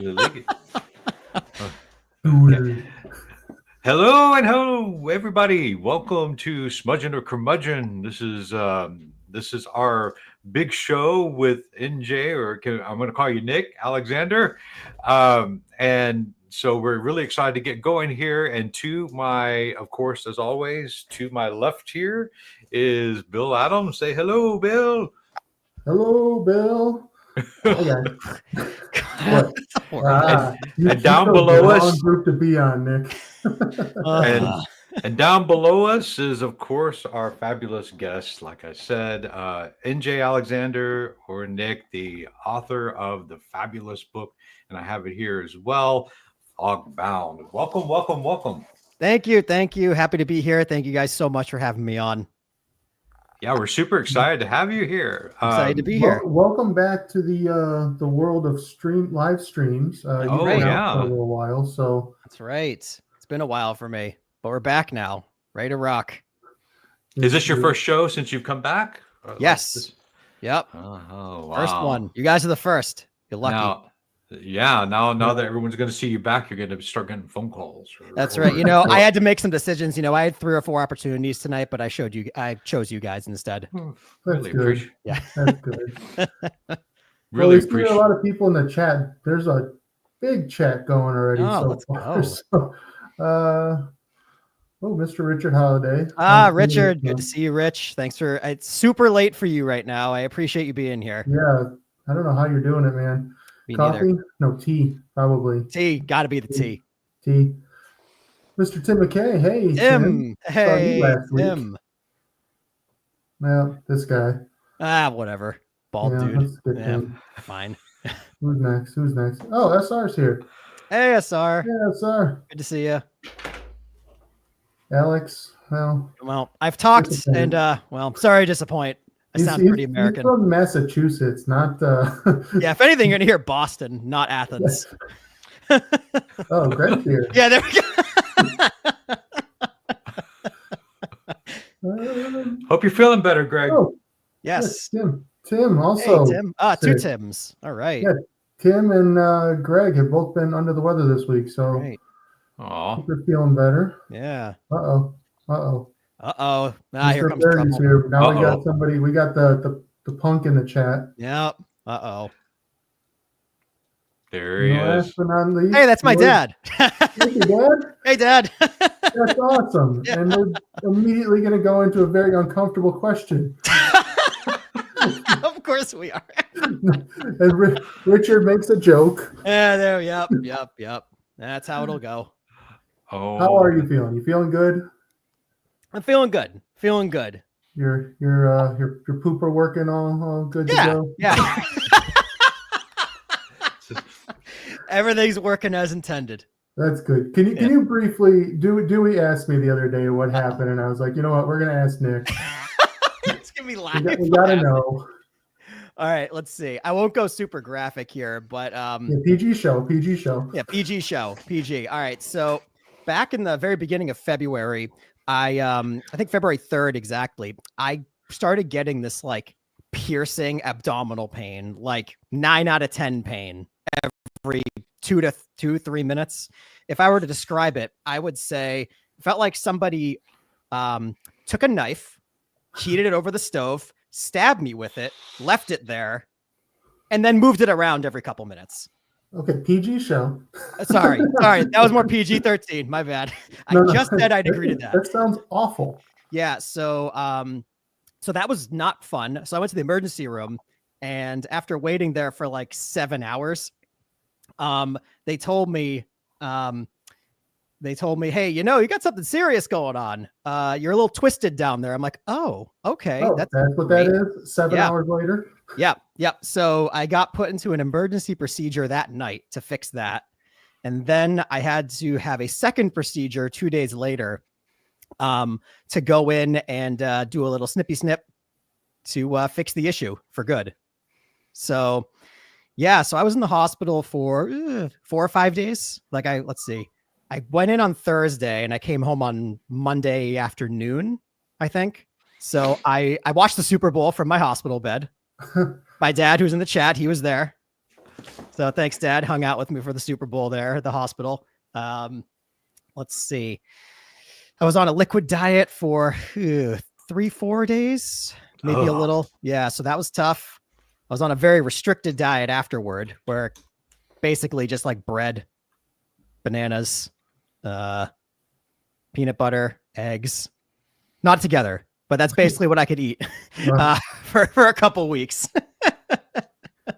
Okay. Hello and hello, everybody. Welcome to Schmudgeon of Curmudgeon. This is our big show with NJ, I'm going to call you Nick Alexander, and so we're really excited to get going here. And to my, of course, as always, to my left here is Bill Adams. Say hello, Bill. Hello, Bill. What? And down below us, group to be on, Nick. and down below us is, of course, our fabulous guest. Like I said, NJ Alexander, or Nick, the author of the fabulous book, and I have it here as well, Fogbound. Welcome, welcome, welcome. Thank you. Happy to be here. Thank you guys so much for having me on. Yeah, we're super excited to have you here. Excited to be here. Welcome back to the world of live streams. You've been out for a little while, so that's right. It's been a while for me, but we're back now, ready to rock. Is this your first show since you've come back? Yes. Yep. Oh, wow. First one. You guys are the first. You're lucky. Now that everyone's going to see you back, you're going to start getting phone calls. That's right. I had to make some decisions. I had 3 or 4 opportunities tonight, but I chose you guys instead. Really appreciate. Yeah, that's good. Really appreciate. We see a lot of people in the chat. There's a big chat going already. Let's go. Mr. Richard Holiday. Richard, good to see you, Rich. Thanks for. It's super late for you right now. I appreciate you being here. Yeah, I don't know how you're doing it, man. Coffee? Neither. No, tea, probably. Tea, got to be the tea. Tea. Mr. Tim McKay, hey. Tim. Hey, Tim. Well, this guy. Whatever. Bald dude. Yeah, fine. Who's next? Oh, SR's here. Hey, SR. Yeah, SR. Good to see you. Alex, well, I've talked and, sorry to disappoint. I sound pretty American. He's from Massachusetts, not. Yeah, if anything, you're gonna hear Boston, not Athens. Oh, great here. Yeah, there we go. Hope you're feeling better, Greg. Oh, yes. Tim also. Hey, Tim. 2 Tims. All right. Yeah, Tim and Greg have both been under the weather this week, so right. Hope they're feeling better. Yeah. Uh-oh. Here comes trouble. Here. Now we got somebody. We got the punk in the chat. Yep. There he is. Hey, that's my dad. Hey, Dad. Hey, Dad. That's awesome. Yeah. And we're immediately going to go into a very uncomfortable question. Of course we are. And Richard makes a joke. Yeah. Yep. That's how it'll go. Oh. How are you feeling? You feeling good? I'm feeling good. Your pooper working all good to go? Yeah. Everything's working as intended. That's good. Can you briefly Dewey asked me the other day what happened, and I was like, you know what, we're gonna ask Nick. It's gonna be live. We gotta know. All right, let's see. I won't go super graphic here, but PG show. Yeah, PG show. PG. All right. So back in the very beginning of February, I think February 3rd exactly, I started getting this like piercing abdominal pain, like 9 out of 10 pain every 2 to 3 minutes. If I were to describe it, I would say it felt like somebody took a knife, heated it over the stove, stabbed me with it, left it there, and then moved it around every couple minutes. Okay, PG show. Sorry. That was more PG-13. My bad. I just said I'd agree to that. That sounds awful. Yeah. So that was not fun. So I went to the emergency room, and after waiting there for like 7 hours, they told me, hey, you got something serious going on. You're a little twisted down there. I'm like, oh, okay. Oh, that's what great. That is. 7 hours later. Yep. So I got put into an emergency procedure that night to fix that. And then I had to have a second procedure 2 days later to go in and do a little snippy snip to fix the issue for good. So, yeah, so I was in the hospital for 4 or 5 days. Let's see. I went in on Thursday and I came home on Monday afternoon, I think. So I watched the Super Bowl from my hospital bed. My dad, who's in the chat, he was there. So thanks, Dad. Hung out with me for the Super Bowl there at the hospital. Let's see. I was on a liquid diet for 3-4 days, maybe a little. Yeah, so that was tough. I was on a very restricted diet afterward, where basically just like bread, bananas, peanut butter, eggs, not together, but that's basically what I could eat for a couple weeks.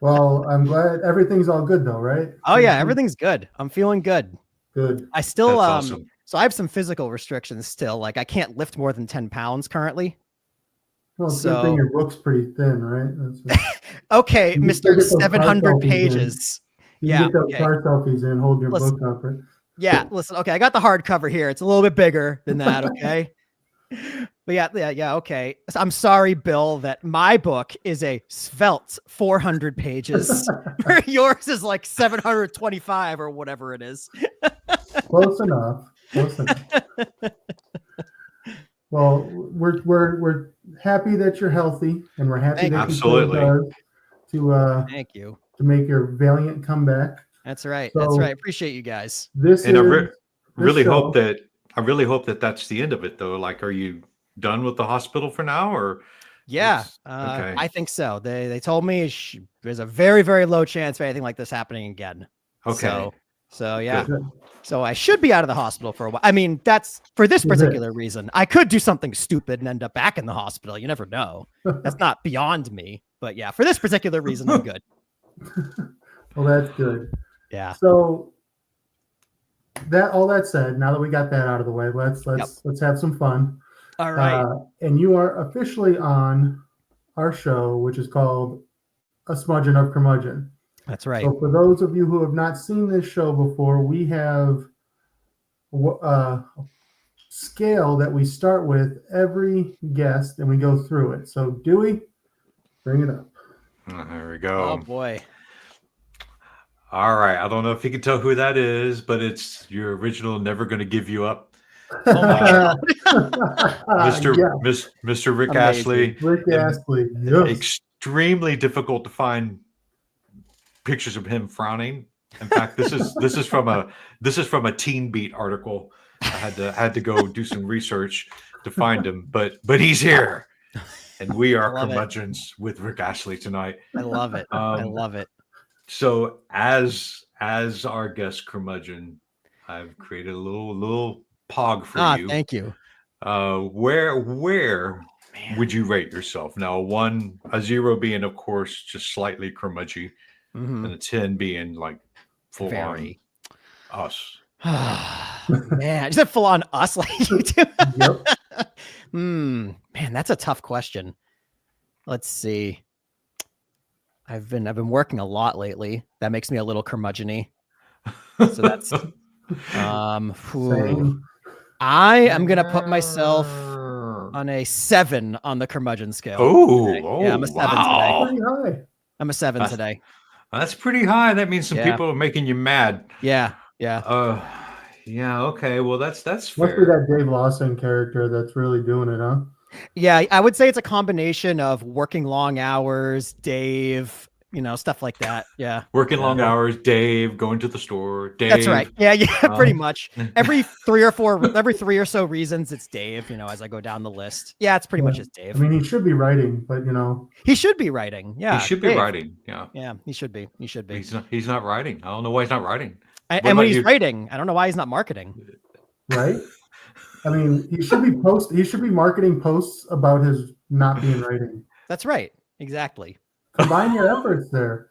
Well, I'm glad everything's all good though, right? Oh yeah, everything's good. I'm feeling good. Good. I still awesome. So I have some physical restrictions still. Like I can't lift more than 10 pounds currently. Well, it's good thing your book's pretty thin, right? Okay, Mr. 700 pages. You get those car selfies in, hold your book up. Right? Yeah, listen. Okay, I got the hardcover here. It's a little bit bigger than that. Okay. But yeah. Okay. I'm sorry, Bill, that my book is a svelte 400 pages. Yours is like 725 or whatever it is. Close enough. Well, we're happy that you're healthy, and we're happy that you thank you to make your valiant comeback. That's right. That's right. Appreciate you guys. I really hope that that's the end of it, though. Like, are you done with the hospital for now, or? Yeah, okay. I think so. They told me there's a very, very low chance of anything like this happening again. Okay. So yeah. Good. So I should be out of the hospital for a while. I mean, that's for this particular reason. I could do something stupid and end up back in the hospital. You never know. That's not beyond me. But yeah, for this particular reason, I'm good. Well, that's good. Yeah. So all that said, now that we got that out of the way, let's have some fun. All right. And you are officially on our show, which is called A Schmudgeon of Curmudgeon. That's right. So for those of you who have not seen this show before, we have a scale that we start with every guest, and we go through it. So Dewey, bring it up. There we go. Oh boy. All right. I don't know if you can tell who that is, but it's your original "Never Gonna Give You Up." Mr. Rick Astley. Rick Astley. Yes. Extremely difficult to find pictures of him frowning. In fact, this is from a Teen Beat article. I had to go do some research to find him, but he's here, and we are curmudgeons with Rick Astley tonight. I love it. I love it. So as our guest curmudgeon, I've created a little pog for you. Thank you. Where would you rate yourself? Now, a 0 being, of course, just slightly curmudgeon, and a 10 being like full on us. Man, is it full on us like you do? Yep. Man, that's a tough question. Let's see. I've been working a lot lately. That makes me a little curmudgeon-y. So that's I am gonna put myself on a 7 on the curmudgeon scale. Yeah, I'm a 7 today. Pretty high. I'm a 7 today. That's pretty high. That means some people are making you mad. Yeah. Yeah. Okay. Well, that's fair. Must be that Dave Lawson character that's really doing it, huh? Yeah, I would say it's a combination of working long hours, Dave, stuff like that. Yeah. Working long hours, Dave, going to the store, Dave. That's right. Yeah, pretty much. Every 3 or so reasons it's Dave, as I go down the list. Yeah, it's pretty much just Dave. I mean, he should be writing, but He should be writing. Yeah. He should be writing. Yeah. Yeah, he should be. He's not writing. I don't know why he's not writing. And when he's writing, I don't know why he's not marketing. Right? I mean, he should be marketing posts about his not being writing. That's right. Exactly. Combine your efforts there.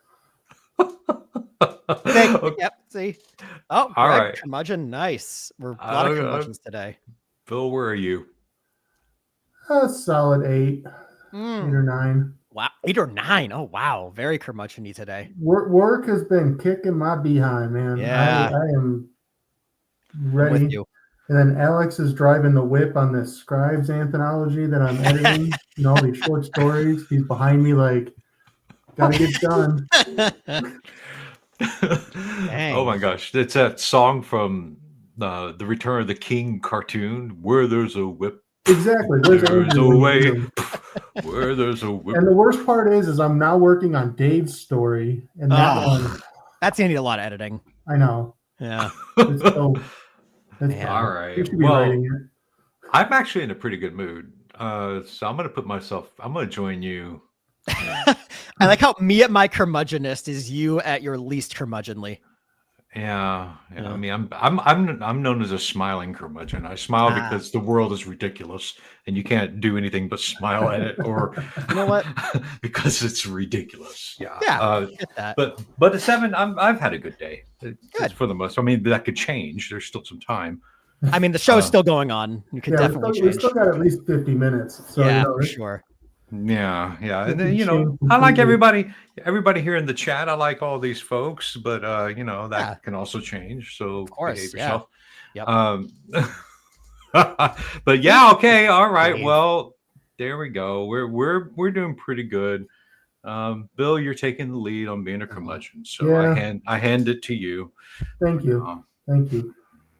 Yep. See. Oh, all right. Curmudgeon. Nice. We're a lot of curmudgeons today. Phil, where are you? A solid 8. 8 or 9. Wow. 8 or 9. Oh, wow. Very curmudgeon-y today. Work has been kicking my behind, man. Yeah. I am ready. I'm with you. And then Alex is driving the whip on this Scribes anthology that I'm editing. All these short stories. He's behind me like, gotta get done. Oh my gosh. It's that song from the Return of the King cartoon, Where There's a Whip. Exactly. There's a way. Where there's a And the worst part is I'm now working on Dave's story, and that one, That's gonna need a lot of editing. I know. Yeah. It's so. It's Yeah. bad. All You right. should be Well, writing it. I'm actually in a pretty good mood. So I'm gonna join you. I like how me at my curmudgeonist is you at your least curmudgeonly. Yeah. Yeah. I mean, I'm known as a smiling curmudgeon. I smile because the world is ridiculous, and you can't do anything but smile at it, or You know what? because it's ridiculous. Yeah. Yeah, get that. But at 7, I've had a good day. Good. For the most. I mean, that could change. There's still some time. I mean, the show's still going on. You could definitely we change. still got at least 50 minutes. So, Yeah, you know, for sure. Yeah, and It then, can change I like completely. everybody here in the chat. I like all these folks, but that Yeah. can also change. So course, behave yeah. yourself. Yep. But yeah, okay, all right. Behave. Well, there we go. We're doing pretty good. Bill, you're taking the lead on being a curmudgeon, so Yeah. I hand it to you. Thank you. Thank you.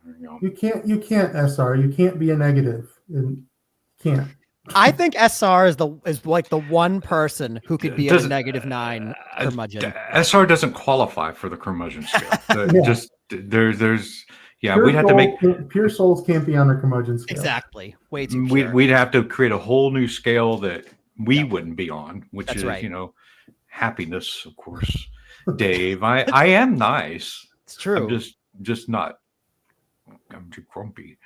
There you go. You can't SR. You can't be a negative. You can't. I think SR is like the one person who could be at a -9 curmudgeon. SR doesn't qualify for the curmudgeon scale. Yeah. Just there's Pure we'd have to make pure souls can't be on the curmudgeon scale. Exactly. Way too pure. we'd have to create a whole new scale that we wouldn't be on, which That's is right. happiness, of course. Dave, I am nice. It's true. I'm just not. I'm too grumpy.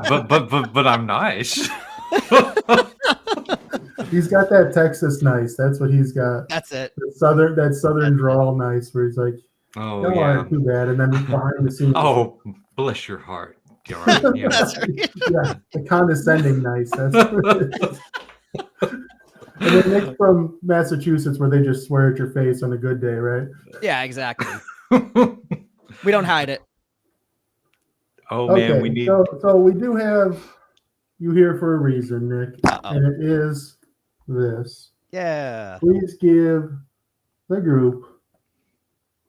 But I'm nice. He's got that Texas nice. That's what he's got. That's it. That southern drawl nice, where he's like, Oh "No, yeah. too bad." And then behind the scenes, Oh, bless your heart. Darn, yeah. That's right. yeah, the condescending nice. That's what it is. And then Nick from Massachusetts, where they just swear at your face on a good day, right? Yeah, exactly. We don't hide it. Oh man, we need. So we do have you here for a reason, Nick, Uh-oh. and it is this. Yeah. Please give the group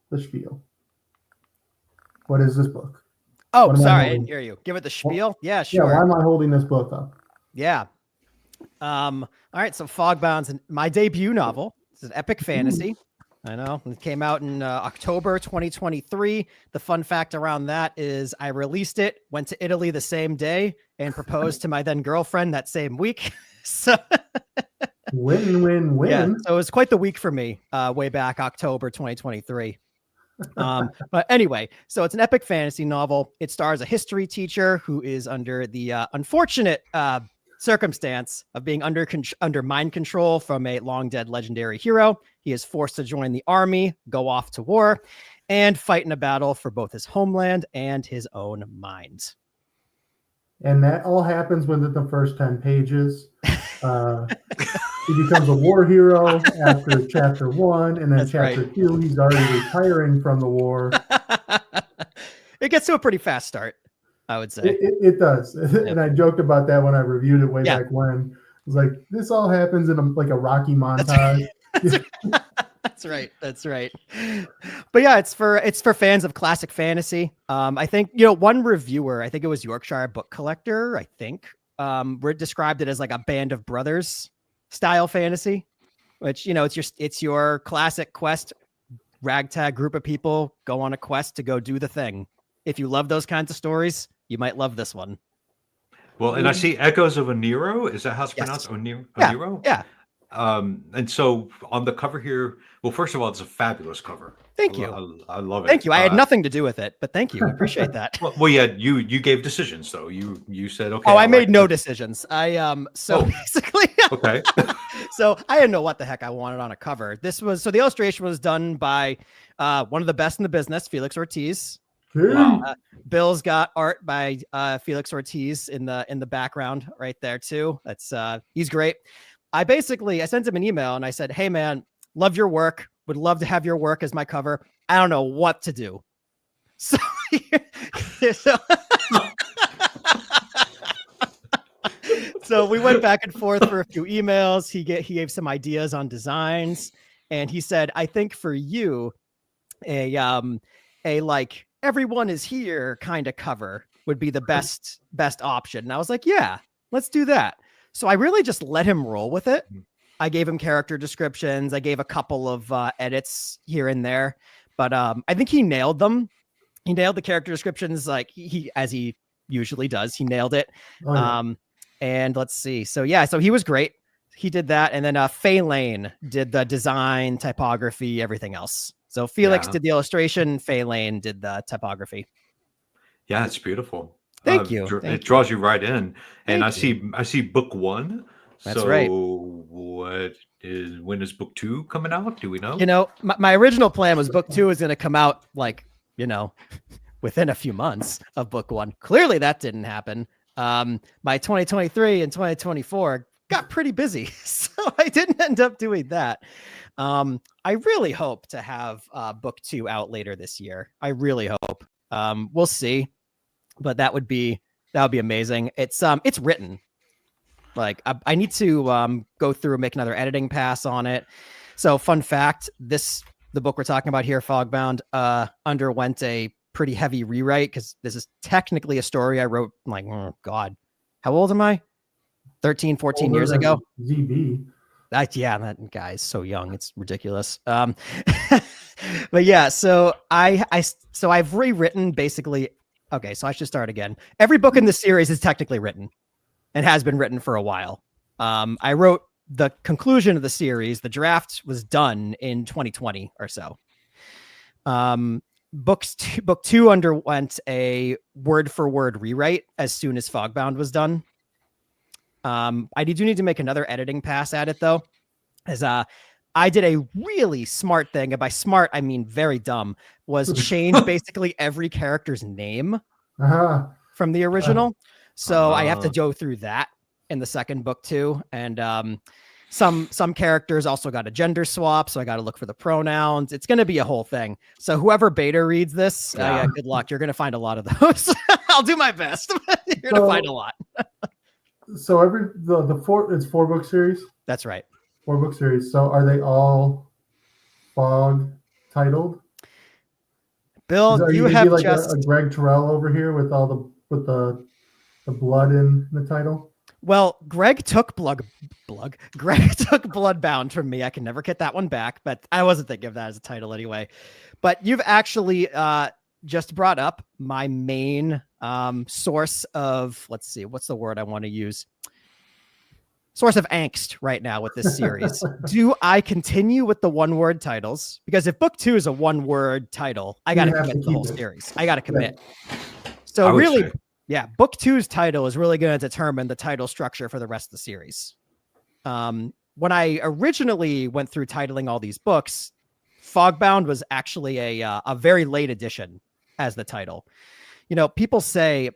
the spiel. What is this book? Oh, What am I sorry, I holding? didn't hear you. Give it the spiel. Yeah, Yeah, sure. why am I holding this book up? Yeah. All right. So Fogbound's my debut novel. It's an epic fantasy. I know. It came out in October 2023. The fun fact around that is I released it, went to Italy the same day, and proposed to my then girlfriend that same week. So Win. yeah, so it was quite the week for me way back October 2023. But anyway, so it's an epic fantasy novel. It stars a history teacher who is under the unfortunate circumstance of being under mind control from a long dead legendary hero. He is forced to join the army, go off to war, and fight in a battle for both his homeland and his own mind. And that all happens within the first 10 pages. He becomes a war hero after chapter 1, and then That's chapter right. 2, he's already retiring from the war. It gets to a pretty fast start, I would say. It does. And I joked about that when I reviewed it way Yeah. back when. I was like, this all happens in like a Rocky montage. That's right. But yeah, it's for fans of classic fantasy. I think, one reviewer, I think it was Yorkshire Book Collector, described it as like a Band of Brothers style fantasy, which, it's your classic quest, ragtag group of people go on a quest to go do the thing. If you love those kinds of stories, you might love this one. Well, and I see Echoes of Oniro. Is that how it's pronounced? Oniro? Yeah. And so on the cover here, well, first of all, it's a fabulous cover. Thank you. I love it. Thank you. I had nothing to do with it, but thank you. I appreciate that. Well, yeah, you gave decisions though. You said okay. Oh, I made no decisions. Basically, Okay. so I didn't know what the heck I wanted on a cover. So the illustration was done by one of the best in the business, Felix Ortiz. Wow. Bill's got art by Felix Ortiz in the background right there too. That's he's great. I sent him an email and I said, "Hey man, love your work. Would love to have your work as my cover. I don't know what to do." So, so we went back and forth for a few emails. He gave some ideas on designs, and he said, "I think for you, a like everyone is here kind of cover would be the best option." And I was like, "Yeah, let's do that." So I really just let him roll with it. Mhm. I gave him character descriptions. I gave a couple of edits here and there, but I think he nailed them. He nailed the character descriptions like he as he usually does. He nailed it. Oh, yeah. And let's see. So yeah, so he was great. He did that, and then Faye Lane did the design, typography, everything else. So Felix Yeah. did the illustration. Faye Lane did the typography. Yeah, it's beautiful. Thank you. It draws you right in, and I Thank see book 1. That's so right. when is book 2 coming out? Do we know? You know, my original plan was book 2 is going to come out like, you know, within a few months of book 1. Clearly that didn't happen. My 2023 and 2024 got pretty busy, so I didn't end up doing that. I really hope to have book 2 out later this year. I really hope. We'll see, but that would be amazing. It's written. Like I need to go through and make another editing pass on it. So fun fact, the book we're talking about here, Fogbound, underwent a pretty heavy rewrite because this is technically a story I wrote like, oh God, how old am I? 13, 14 years ago. ZB. Yeah, that guy's so young. It's ridiculous. But yeah, so I've rewritten basically. Okay, so I should start again. Every book in the series is technically written and has been written for a while. I wrote the conclusion of the series. The draft was done in 2020 or so. Book 2 underwent a word for word rewrite as soon as Fogbound was done. I do need to make another editing pass at it though, as I did a really smart thing, and by smart I mean very dumb, was change basically every character's name from the original. So I have to go through that in the second book too, and some characters also got a gender swap, so I got to look for the pronouns. It's going to be a whole thing. So whoever beta reads this, good luck. You're going to find a lot of those. I'll do my best. You're going to find a lot. So it's 4-book series. That's right. 4-book series. So are they all Fog titled? Bill, you have like just a Greg Terrell over here with all the blood in the title. Well, Greg took Bloodbound from me. I can never get that one back, but I wasn't thinking of that as a title anyway. But you've actually just brought up my main source of, let's see, what's the word I want to use? Source of angst right now with this series. Do I continue with the one-word titles? Because if book 2 is a one-word title, I got to commit to the whole series. I got to commit. So really, yeah, book 2's title is really going to determine the title structure for the rest of the series. When I originally went through titling all these books, Fogbound was actually a very late addition as the title. You know, people say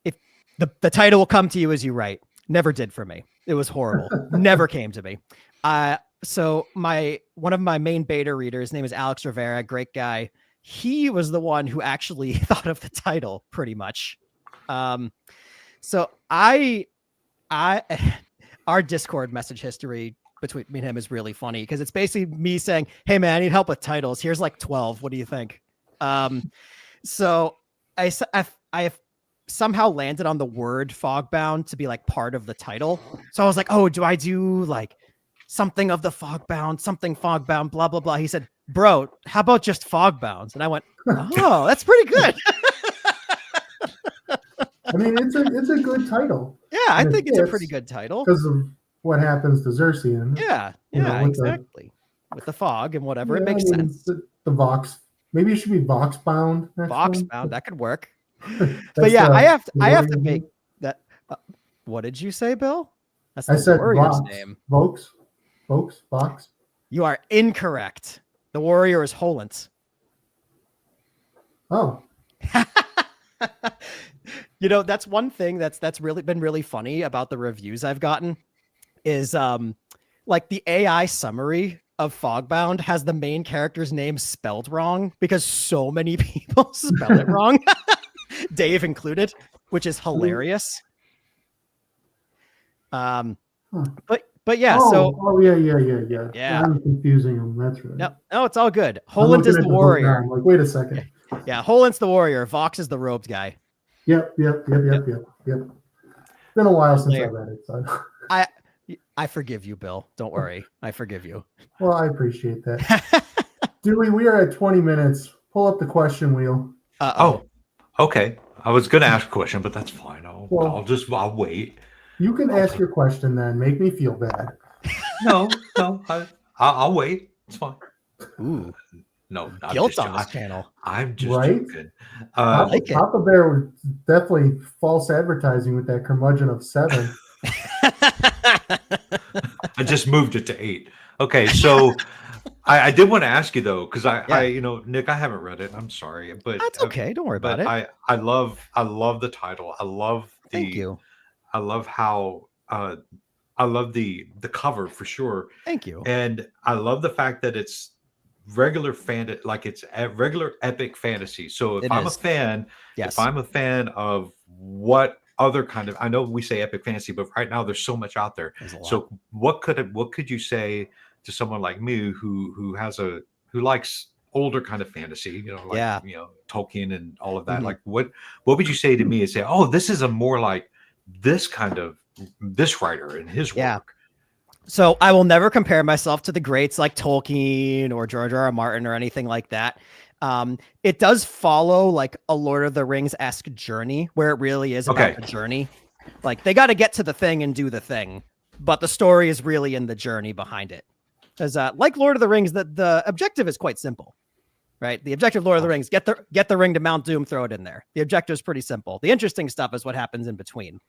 if the title will come to you as you write. Never did for me. It was horrible. Never came to me. So one of my main beta readers, his name is Alex Rivera, great guy. He was the one who actually thought of the title pretty much. So our Discord message history between me and him is really funny because it's basically me saying, "Hey man, I need help with titles. Here's like 12. What do you think?" So I have somehow landed on the word Fogbound to be like part of the title. So I was like, "Oh, do I do like something of the Fogbound, something Fogbound, blah blah blah?" He said, "Bro, how about just Fogbounds?" And I went, "Oh, that's pretty good." I mean, it's a good title. Yeah, I think it's a pretty good title because of what happens to Xerxian. Yeah, exactly. With the fog and whatever, it makes sense. The Vox, maybe it should be Voxbound. Voxbound, that could work. But yeah, I have to make that. What did you say, Bill? That's the warrior's name. Vox. You are incorrect. The warrior is Holent. Oh. You know, that's one thing that's really been really funny about the reviews I've gotten is like the AI summary of Fogbound has the main character's name spelled wrong because so many people spell it wrong. Dave included, which is hilarious. But yeah, yeah. I'm confusing them. That's right. No, it's all good. Holent is the warrior. I'm like, wait a second. Yeah, Holent's the warrior. Vox is the robed guy. Yep. Been a while since I read it. So. I forgive you, Bill. Don't worry. I forgive you. Well, I appreciate that. Dewey, we are at 20 minutes. Pull up the question wheel. Uh-oh. Oh, okay. I was going to ask a question, but that's fine. I'll wait. You can ask your question then. Make me feel bad. No, I'll wait. It's fine. Ooh. No, I'm Guilt just, on this channel. I'm just Right? joking. like it. Papa Bear was definitely false advertising with that curmudgeon of 7. I just moved it to 8. Okay, so I did want to ask you though, because I Nick, I haven't read it. I'm sorry, but That's okay. Don't worry about it. I love the title. I love Thank you. I love how I love the cover for sure. Thank you. And I love the fact that it's regular like it's a regular epic fantasy. So if I'm a fan, yes. if I'm a fan of what other kind of, I know we say epic fantasy, but right now there's so much out there. So what could you say to someone like me who likes older kind of fantasy, like Tolkien and all of that? Mm-hmm. Like what would you say to me and say, oh, this is a more like this kind of this writer and his work? So I will never compare myself to the greats like Tolkien or George R.R. Martin or anything like that. It does follow like a Lord of the Rings-esque journey where it really is about the journey. Like they got to get to the thing and do the thing, but the story is really in the journey behind it. Because like Lord of the Rings, the objective is quite simple, right? The objective of Lord of the Rings, get the ring to Mount Doom, throw it in there. The objective is pretty simple. The interesting stuff is what happens in between.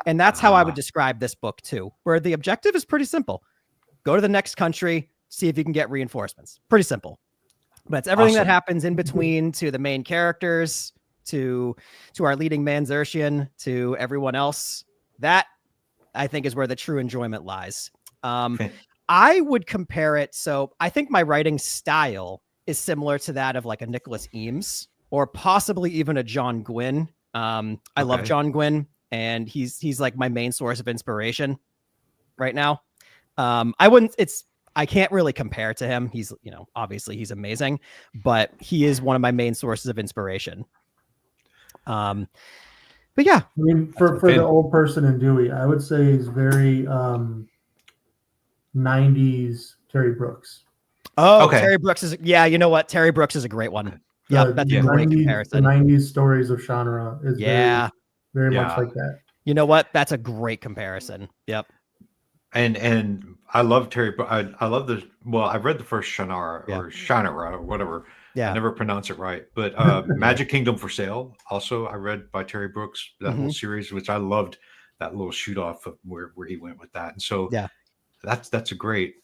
And that's how I would describe this book too, where the objective is pretty simple. Go to the next country, see if you can get reinforcements. Pretty simple. But it's everything that happens in between to the main characters, to our leading man Xerxian, to everyone else. That I think is where the true enjoyment lies. I would compare it. So I think my writing style is similar to that of like a Nicholas Eames or possibly even a John Gwynne. I love John Gwynne, and he's like my main source of inspiration right now. I can't really compare to him. He's, obviously he's amazing, but he is one of my main sources of inspiration. But yeah, I mean, for the old person in Dewey, I would say he's very 90s Terry Brooks. Oh, okay. Terry Brooks is, you know what? Terry Brooks is a great one. Yeah, that's a great comparison. The 90s stories of genre is very much like that. You know what? That's a great comparison. Yep. And I love Terry. I love the. Well, I've read the first Shannara or Shannara or whatever. Yeah, I never pronounce it right. But Magic Kingdom for Sale. Also, I read by Terry Brooks that whole series, which I loved. That little shoot off of where he went with that. And so that's a great.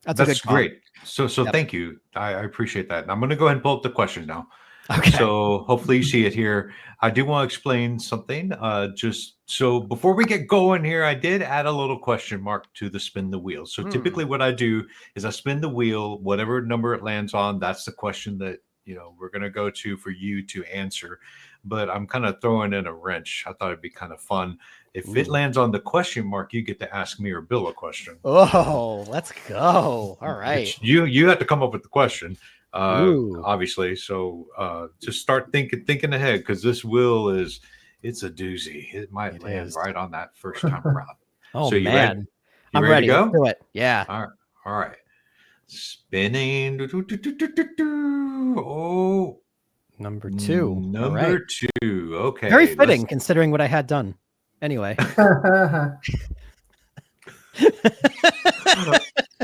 That's great. So thank you. I appreciate that. And I'm going to go ahead and pull up the questions now. Okay. So hopefully you see it here. I do want to explain something. Just so before we get going here, I did add a little question mark to the spin the wheel. So typically what I do is I spin the wheel, whatever number it lands on, that's the question that we're going to go to for you to answer. But I'm kind of throwing in a wrench. I thought it'd be kind of fun. If it lands on the question mark, you get to ask me or Bill a question. Oh, let's go. All right. You have to come up with the question. Obviously, so just start thinking ahead, because this wheel it's a doozy. It might land right on that first time around. So you man, I'm ready. To go? Let's do it. Yeah. All right. Spinning. Oh, number 2. Number 2. Okay. Very fitting considering what I had done. Anyway.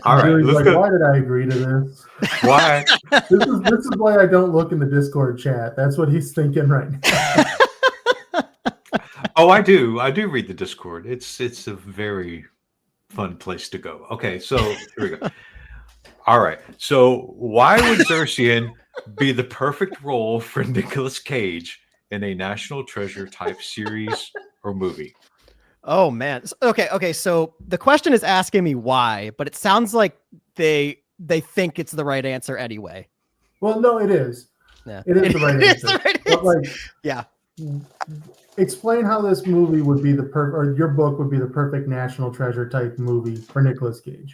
All right. Like, why did I agree to this? Why? This is why I don't look in the Discord chat. That's what he's thinking right now. Oh, I do read the Discord. It's a very fun place to go. Okay, so here we go. All right. So why would Xerxian be the perfect role for Nicolas Cage in a National Treasure type series or movie? Oh man. Okay. So the question is asking me why, but it sounds like they think it's the right answer anyway. Well, no, it is. Yeah. It is the right answer. But like, explain how this movie would be or your book would be the perfect National Treasure type movie for Nicolas Cage.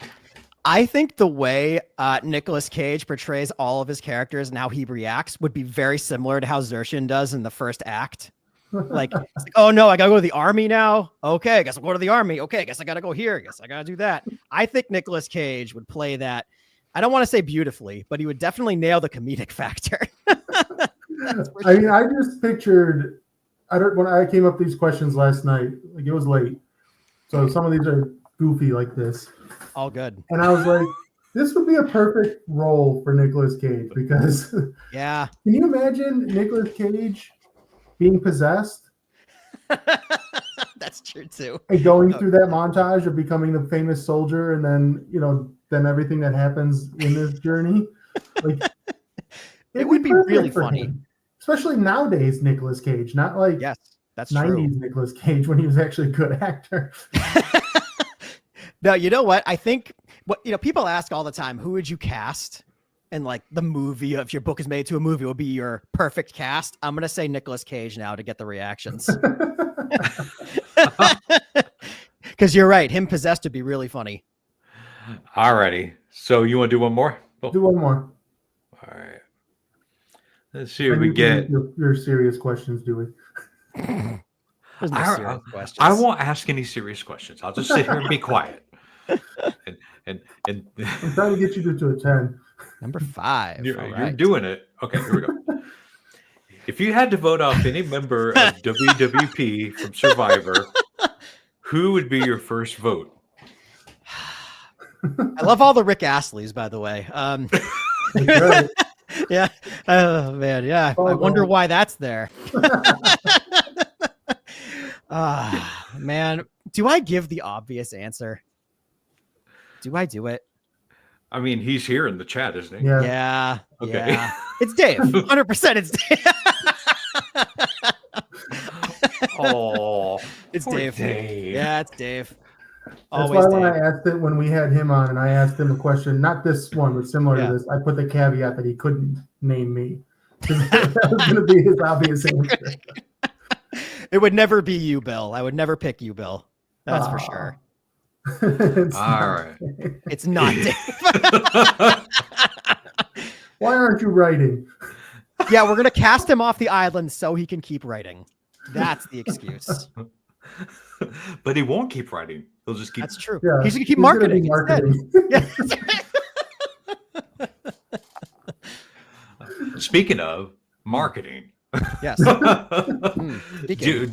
I think the way Nicolas Cage portrays all of his characters and how he reacts would be very similar to how Xerxian does in the first act. Like, it's like, oh no, I gotta go to the army now. Okay, I guess I'll go to the army. Okay, I guess I gotta go here. I guess I gotta do that. I think Nicolas Cage would play that. I don't want to say beautifully, but he would definitely nail the comedic factor. I mean, I just pictured. When I came up with these questions last night, like it was late, so some of these are goofy like this. All good. And I was like, this would be a perfect role for Nicolas Cage because Yeah. can you imagine Nicolas Cage being possessed That's true too. and going through that montage of becoming the famous soldier and then, then everything that happens in this journey? Like It would be perfect really for funny. him. Especially nowadays Nicolas Cage, not like Yes, that's 90s true. Nicolas Cage when he was actually a good actor. No, you know what? I think people ask all the time, who would you cast? And like the movie, if your book is made to a movie, will be your perfect cast. I'm gonna say Nicolas Cage now to get the reactions. Because you're right, him possessed would be really funny. Alrighty. So you want to do one more? Oh, Do one more. all right. Let's see what And we you can get. do your serious questions, Dewey. There's no serious questions. I won't ask any serious questions. I'll just sit here and be quiet. And I'm trying to get you to a 10. Number 5. you're doing it. Okay, here we go. If you had to vote off any member of WWP from Survivor, who would be your first vote? I love all the Rick Astleys, by the way. That's right. Yeah. Oh man. Yeah. I wonder why that's there. Man. Do I give the obvious answer? Do I do it? I mean, he's here in the chat, isn't he? Yeah. Yeah. Okay. Yeah. It's Dave. 100% it's Dave. Oh, It's poor Dave. Dave. Yeah, it's Dave. That's Always why when Dave. I asked it, when we had him on and I asked him a question, not this one, but similar Yeah. to this, I put the caveat that he couldn't name me. That was going to be his obvious answer. It would never be you, Bill. I would never pick you, Bill. That's for sure. It's All not- right. It's not Dave. Why aren't you writing? Yeah, we're gonna cast him off the island so he can keep writing. That's the excuse. But he won't keep writing. He'll just keep. That's true. Yeah, He's gonna keep he's gonna be marketing. Instead. Yeah. Speaking of marketing, Yes. do,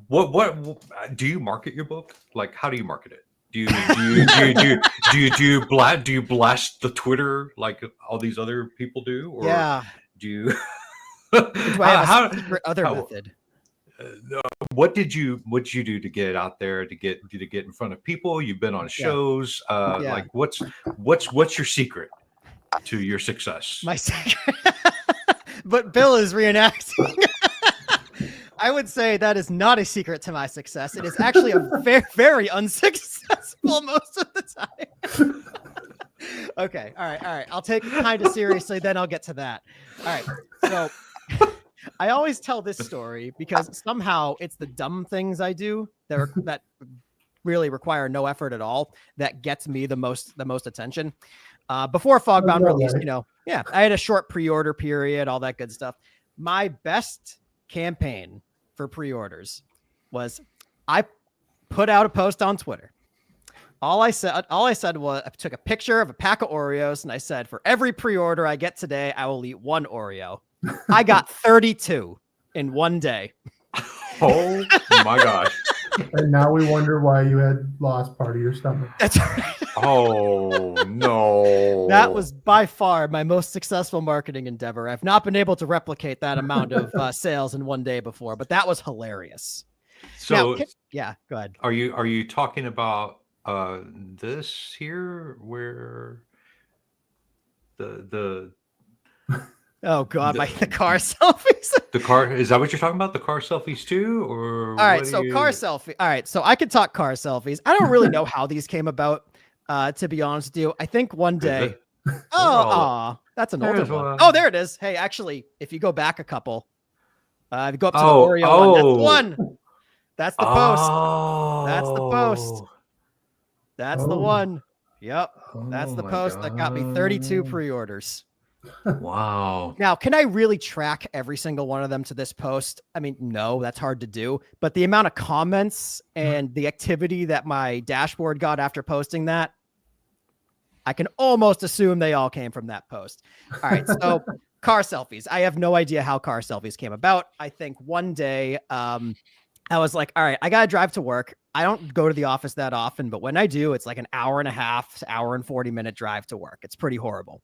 what do you market your book? Like, how do you market it? Do you blast the Twitter like all these other people do? Or Yeah. do you? Do I have a secret other method? What did you do to get out there to get in front of people? You've been on shows. Like what's your secret to your success? My secret. But Bill is reenacting. I would say that is not a secret to my success. It is actually a very, very unsuccessful most of the time. Okay. All right. I'll take it kind of seriously, then I'll get to that. All right. So I always tell this story because somehow it's the dumb things I do that really require no effort at all that gets me the most attention. Before Fogbound released, I had a short pre-order period, all that good stuff. My best campaign for pre-orders was I put out a post on Twitter. All I said was I took a picture of a pack of Oreos and I said, for every pre-order I get today, I will eat one Oreo. I got 32 in one day. Oh my gosh. And now we wonder why you had lost part of your stomach. That's right. Oh no. That was by far my most successful marketing endeavor. I've not been able to replicate that amount of sales in one day before, but that was hilarious. So now, go ahead. Are you talking about this here where the Oh God, the car selfies. The car, is that what you're talking about? The car selfies too? Or all right, so car selfie. All right, so I could talk car selfies. I don't really know how these came about, to be honest with you. I think one day. That's an older one. Oh, there it is. Hey, actually, if you go back a couple, if you go up to the Oreo one, that's the one. That's the post. That's the post. That's the one. Yep. That's the post that got me 32 pre-orders. Wow. Now, can I really track every single one of them to this post? I mean, no, that's hard to do. But the amount of comments and the activity that my dashboard got after posting that, I can almost assume they all came from that post. All right. So car selfies. I have no idea how car selfies came about. I think one day I was like, all right, I got to drive to work. I don't go to the office that often, but when I do, it's like an hour and a half, hour and 40-minute drive to work. It's pretty horrible.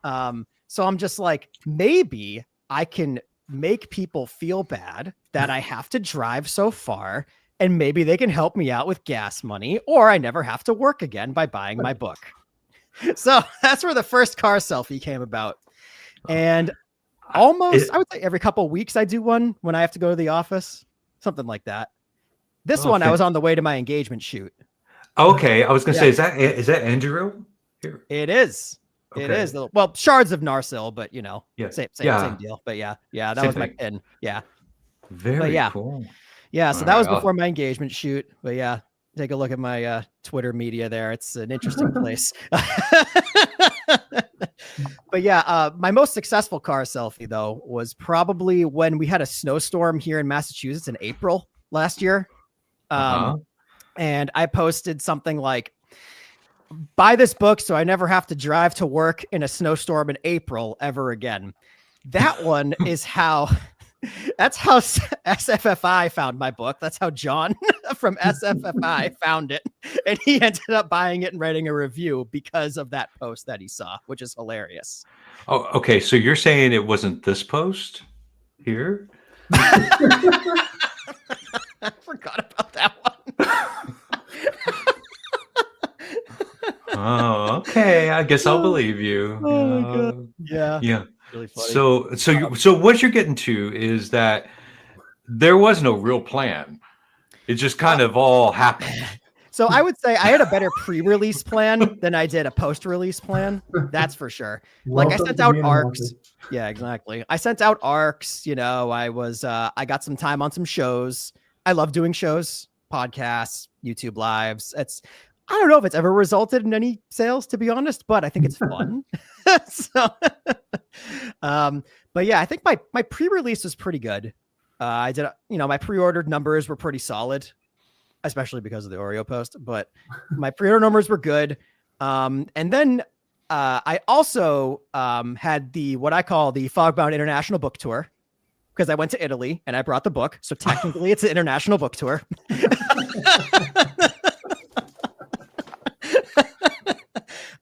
So I'm just like, maybe I can make people feel bad that I have to drive so far, and maybe they can help me out with gas money, or I never have to work again by buying my book. So that's where the first car selfie came about. And almost, I would say every couple of weeks I do one when I have to go to the office, something like that. This one, I was on the way to my engagement shoot. Okay. I was going to say, is that Andrew here? It is. Okay. It is. Well, shards of Narsil, but same deal. But yeah, that same was my pin. Yeah. Very cool. Yeah. So that was before my engagement shoot. But yeah, take a look at my Twitter media there. It's an interesting place. But yeah, my most successful car selfie though was probably when we had a snowstorm here in Massachusetts in April last year. And I posted something like, buy this book so I never have to drive to work in a snowstorm in April ever again. That one is that's how SFFI found my book. That's how John from SFFI found it. And he ended up buying it and writing a review because of that post that he saw, which is hilarious. Oh, okay. So you're saying it wasn't this post here? I forgot about that one. Oh, okay. I guess I'll believe you. Oh my God. Yeah. Really funny. So what you're getting to is that there was no real plan. It just kind of all happened. So I would say I had a better pre-release plan than I did a post-release plan. That's for sure. Like I sent out arcs. Yeah, exactly. I sent out arcs. I got some time on some shows. I love doing shows, podcasts, YouTube lives. I don't know if it's ever resulted in any sales, to be honest, but I think it's fun. But yeah, I think my pre-release was pretty good. I did, my pre-ordered numbers were pretty solid, especially because of the Oreo post, but my pre-order numbers were good. And then I also had what I call the Fogbound International Book Tour, because I went to Italy and I brought the book. So technically it's an international book tour.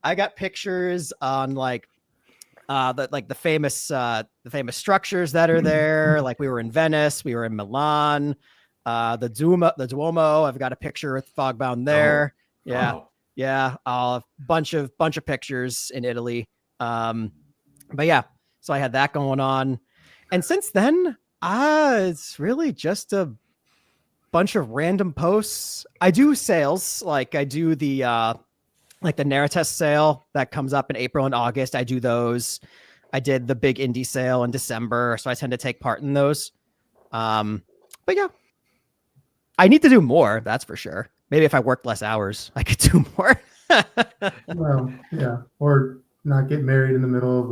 I got pictures on the famous structures that are there. Like we were in Venice, we were in Milan, the Duomo. I've got a picture with Fogbound there. A bunch of pictures in Italy. But yeah, so I had that going on, and since then, it's really just a bunch of random posts. I do sales, like I do the Naratest sale that comes up in April and August. I do those. I did the big indie sale in December, so I tend to take part in those. But yeah, I need to do more. That's for sure. Maybe if I worked less hours, I could do more. Well, yeah, or not get married in the middle of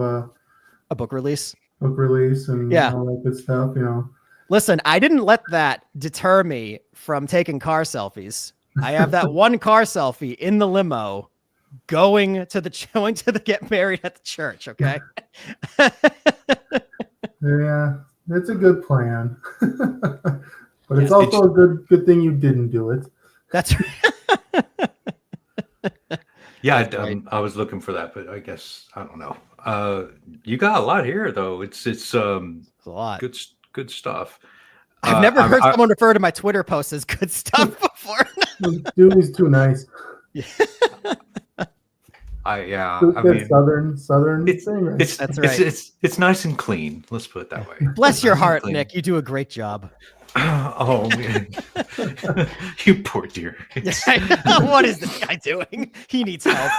a book release. And all that good stuff. Listen, I didn't let that deter me from taking car selfies. I have that one car selfie in the limo going to the get married at the church. Okay. Yeah, it's a good plan, but it's also a good thing you didn't do it. That's right. Yeah, I was looking for that, but I guess I don't know. You got a lot here, though. It's a lot. Good stuff. I've never heard someone refer to my Twitter posts as good stuff before. Dewey's too nice. I mean, southern. That's right. It's nice and clean. Let's put it that way. Bless your heart, Nick. You do a great job. Oh man, you poor dear. What is this guy doing? He needs help.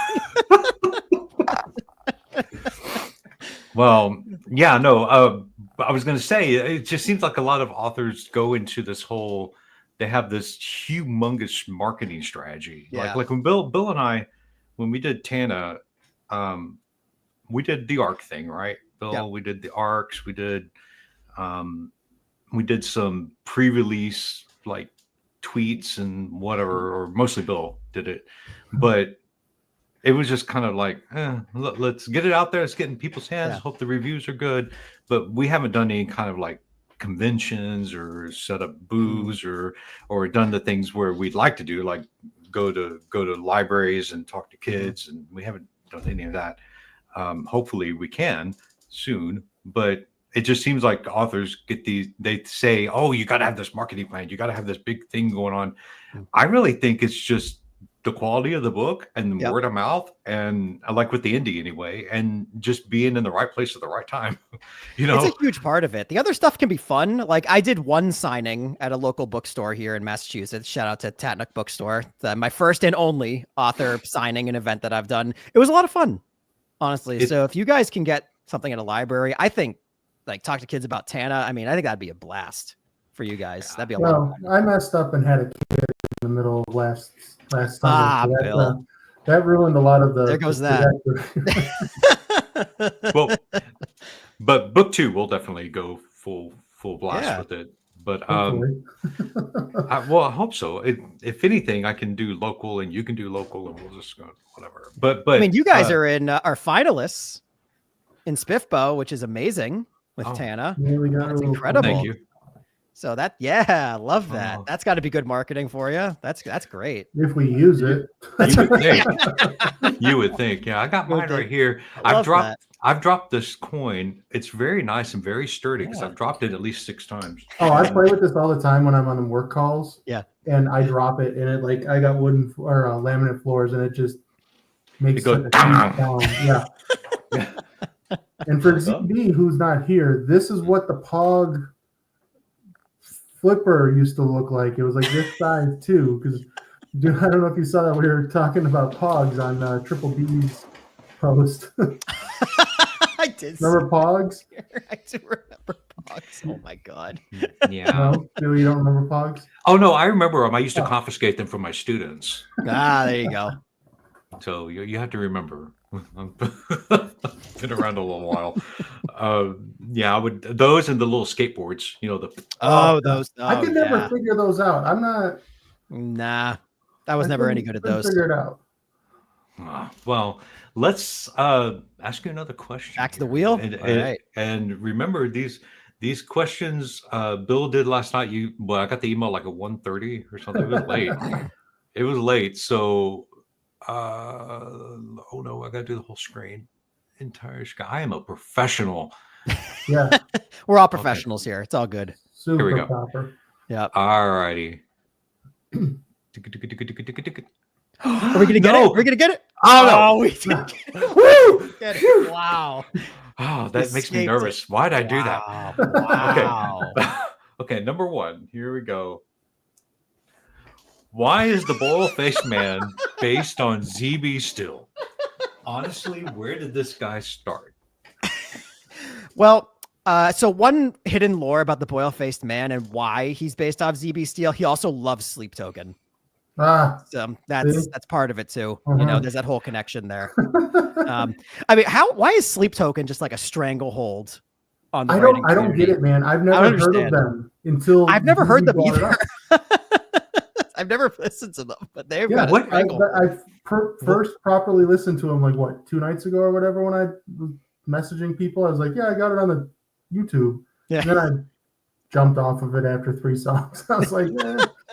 Well, yeah, no. I was going to say, it just seems like a lot of authors go into this whole. They have this humongous marketing strategy. Yeah. Like when Bill and I, when we did Tana, we did the arc thing, right, Bill? Yeah. We did the arcs. We did some pre-release like tweets and whatever, or mostly Bill did it, but it was just kind of like, let's get it out there. Let's get in people's hands. Yeah. Hope the reviews are good. But we haven't done any kind of like conventions or set up booths or done the things where we'd like to do, like go to libraries and talk to kids. And we haven't done any of that. Hopefully we can soon, but it just seems like authors get they say, oh, you got to have this marketing plan. You got to have this big thing going on. I really think it's just the quality of the book and the word of mouth, and I like with the indie anyway, and just being in the right place at the right time. It's a huge part of it. The other stuff can be fun. Like I did one signing at a local bookstore here in Massachusetts. Shout out to Tatnook Bookstore. My first and only author signing an event that I've done. It was a lot of fun, honestly. So if you guys can get something at a library, I think like talk to kids about Tana. I mean, I think that'd be a blast for you guys. That'd be a lot of fun. I messed up and had a kid in the middle of last summer. So Bill. That ruined a lot of the. There goes that. Well, but book 2 will definitely go full blast with it. But I hope so. If anything, I can do local and you can do local, and we'll just go whatever. But I mean, you guys are in our finalists in Spiffbo, which is amazing with Tana. Yeah, we got That's incredible. Thank you. So I love that. That's got to be good marketing for you. That's great. If we use it. You would think. Yeah, I got mine right here. I've dropped this coin. It's very nice and very sturdy because I've dropped it at least 6 times. Oh, I play with this all the time when I'm on work calls. Yeah. And I drop it, and it like I got wooden or laminate floors, and it just makes it a sound. Yeah. And for ZB, who's not here, this is what the Pog flipper used to look like. It was like this size too, because I don't know if you saw that we were talking about Pogs on Triple B's post. I did. Remember Pogs? I do remember Pogs. Oh my god. Yeah. No, you don't remember Pogs? Oh no, I remember them. I used to confiscate them from my students. There you go. So you have to remember. Been around a little while. I would those and the little skateboards. Those. I could never figure those out. I'm not. Nah, I was never any good at those. Figure it out. Well, let's ask you another question. Back to the wheel. And remember these questions Bill did last night. I got the email like at 1:30 or something. It was late. It was late. So oh no, I gotta do the whole screen. Entire screen. I am a professional. Yeah. We're all professionals here. It's all good. Super Here we go. proper. Yeah. All righty. Are we gonna get it? We're gonna get it. Oh no! We did Woo! Get it. Wow. Oh, that makes me nervous. Why'd I do that? Wow. Okay, number 1. Here we go. Why is the boil-faced man based on ZB Still? Honestly, where did this guy start? Well, so one hidden lore about the boil-faced man and why he's based off ZB Steel. He also loves Sleep Token. So that's part of it too. There's that whole connection there. I mean, why is Sleep Token just like a stranglehold on the I don't get it, man. I've never heard of them until I've never heard them either. I've never listened to them, but they've got I first properly listened to them like 2 nights ago or whatever when I was messaging people. I was like, I got it on the YouTube. Yeah. And then I jumped off of it after 3 songs. I was like,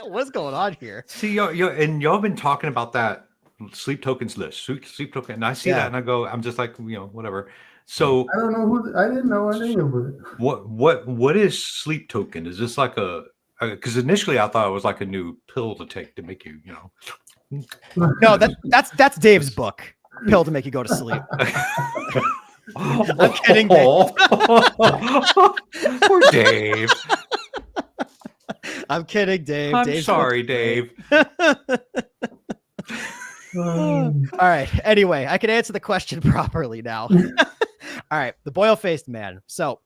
what's going on here? See, y'all been talking about that Sleep Tokens list. Sleep Token. And I see that and I'm just like, whatever. So I don't know I didn't know any of it. What is Sleep Token? Is this like because initially I thought it was like a new pill to take to make you, No, that's Dave's book. Pill to make you go to sleep. I'm kidding, Dave. Poor Dave. I'm kidding, Dave. I'm sorry, Dave. All right. Anyway, I can answer the question properly now. All right. The boil-faced man. So,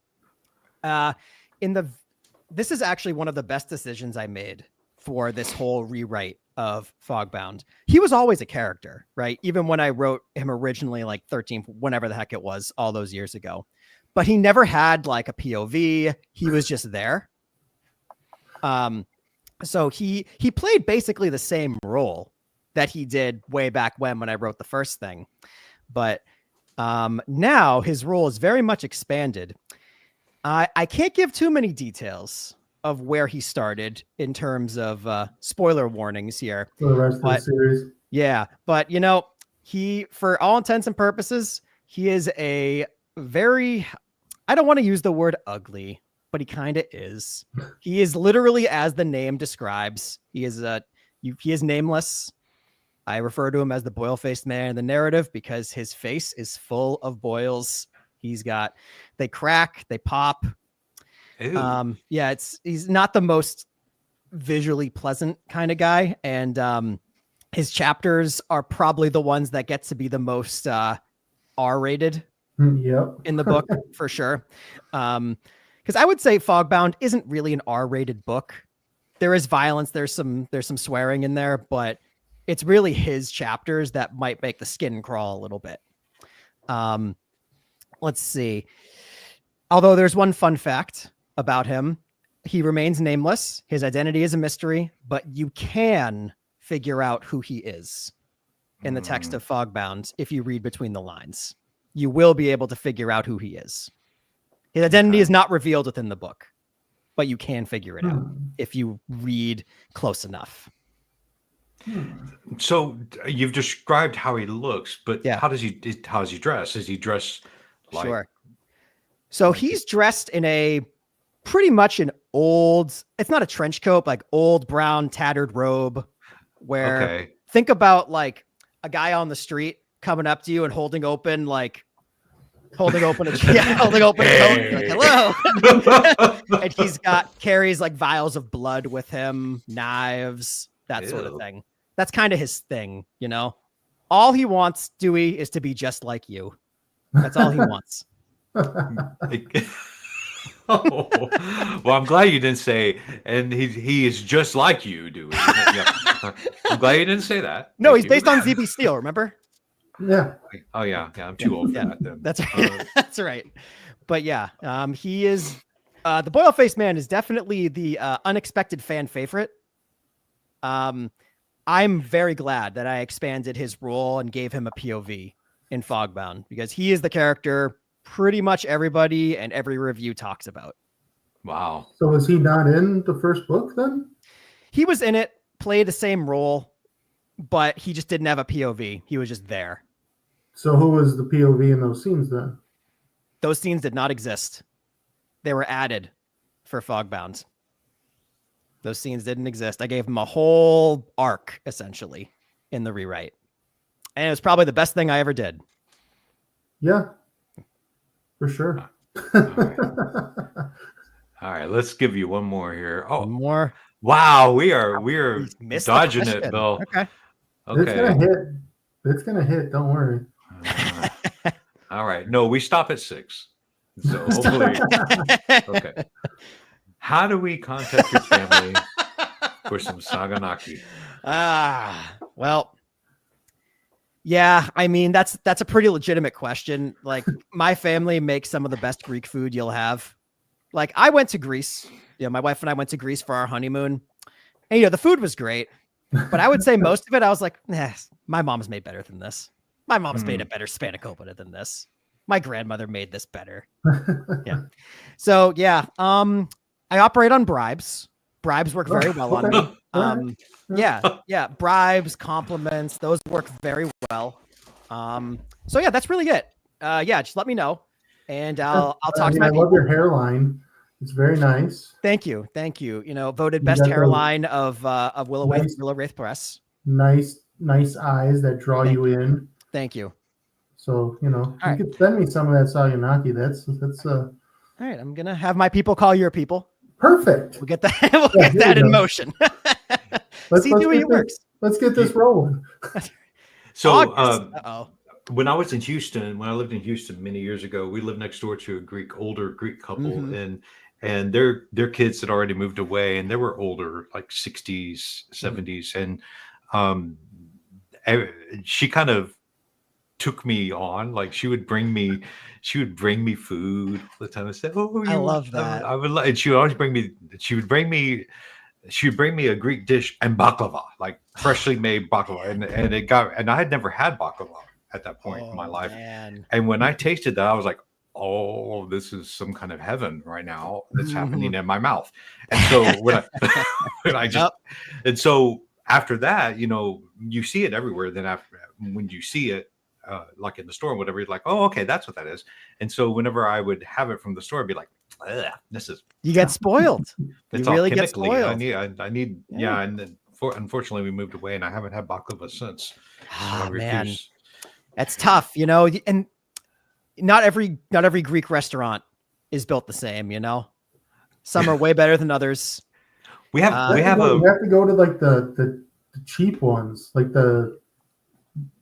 this is actually one of the best decisions I made for this whole rewrite of Fogbound. He was always a character, right? Even when I wrote him originally, like 13, whenever the heck it was, all those years ago. But he never had like a POV. He was just there. So he played basically the same role that he did way back when I wrote the first thing. But now his role is very much expanded. I can't give too many details of where he started in terms of spoiler warnings here. For the rest of the series. Yeah, but you know, he, for all intents and purposes, he is a very, I don't want to use the word ugly, but he kind of is. He is literally, as the name describes, he is nameless. I refer to him as the boil-faced man in the narrative because his face is full of boils. They crack, they pop. Ew. Yeah, he's not the most visually pleasant kind of guy. And his chapters are probably the ones that get to be the most R-rated Yep. in the book for sure. Because I would say Fogbound isn't really an R-rated book. There is violence, there's some swearing in there, but it's really his chapters that might make the skin crawl a little bit. Let's see. Although there's one fun fact about him, he remains nameless. His identity is a mystery, but you can figure out who he is in the text of Fogbound if you read between the lines. You will be able to figure out who he is. His identity is not revealed within the book, but you can figure it out if you read close enough. So you've described how he looks, but Yeah. how does he dress? Is he dressed like? Sure. So he's dressed in pretty much an old, it's not a trench coat, like old brown tattered robe where think about like a guy on the street coming up to you and holding open a coat. You're like, hello. And carries like vials of blood with him, knives, that sort of thing. That's kind of his thing, you know? All he wants, Dewey, is to be just like you. That's all he wants. Oh, well, I'm glad you didn't say, and he is just like you, Dewey. Yeah. I'm glad you didn't say that. No, Thank he's you. based on ZB Steel, remember? Yeah. Oh yeah, I'm too old for that then. That's right. That's right. But yeah, he is the boil-faced man is definitely the unexpected fan favorite. I'm very glad that I expanded his role and gave him a POV in Fogbound because he is the character pretty much everybody and every review talks about. Wow. So was he not in the first book then? He was in it, played the same role, but he just didn't have a POV. He was just there. So who was the POV in those scenes then? Those scenes did not exist. They were added for Fogbound. Those scenes didn't exist. I gave him a whole arc, essentially, in the rewrite. And it was probably the best thing I ever did. Yeah, for sure. All right, let's give you one more here. Oh, More. wow, we're dodging it, question. Bill. Okay. It's gonna hit. It's gonna hit. Don't worry. All right. No, we stop at 6. So hopefully. Okay. How do we contact your family for some Saganaki? Well, yeah, I mean, that's a pretty legitimate question. Like, my family makes some of the best Greek food you'll have. Like, I went to Greece. You know, my wife and I went to Greece for our honeymoon. And, you know, the food was great. But I would say most of it, I was like, my mom's made better than this. My mom's made a better spanakopita than this. My grandmother made this better. Yeah. So, yeah, I operate on bribes. Bribes work very well on me. Yeah. Bribes, compliments, those work very well. So yeah, that's really it. Just let me know, and I'll talk to my people. I love your hairline. It's very nice. Thank you. You know, voted best hairline of Willow Wraith Press. Nice eyes that draw you in. Thank you. So you know, you could send me some of that Saganaki. That's all right. I'm gonna have my people call your people. Perfect. We'll get that. We'll get that in motion. See, Dewey, it works. Let's get this rolling. So, when I was in Houston, when I lived in Houston many years ago, we lived next door to a older Greek couple, and their kids had already moved away, and they were older, like 60s, 70s, and um, she kind of took me on. Like she would bring me food all the time. I said, "Oh, I love that. I would like," and she would always bring me. She would bring me a Greek dish and baklava, like freshly made baklava, and I had never had baklava at that point in my life. Man. And when I tasted that, I was like, "Oh, this is some kind of heaven right now that's happening in my mouth." And so when I just, and so after that, you see it everywhere. Then after when you see it, like in the store or whatever, you're like, "Oh, okay, that's what that is." And so whenever I would have it from the store, I'd be like, "This is." You get spoiled. It's you all really get chemically. spoiled. I need. Yeah, and then unfortunately, we moved away, and I haven't had baklava since. Ah, So man, that's tough. And not every Greek restaurant is built the same. Some are way better than others. We have You have to go to like the cheap ones, like the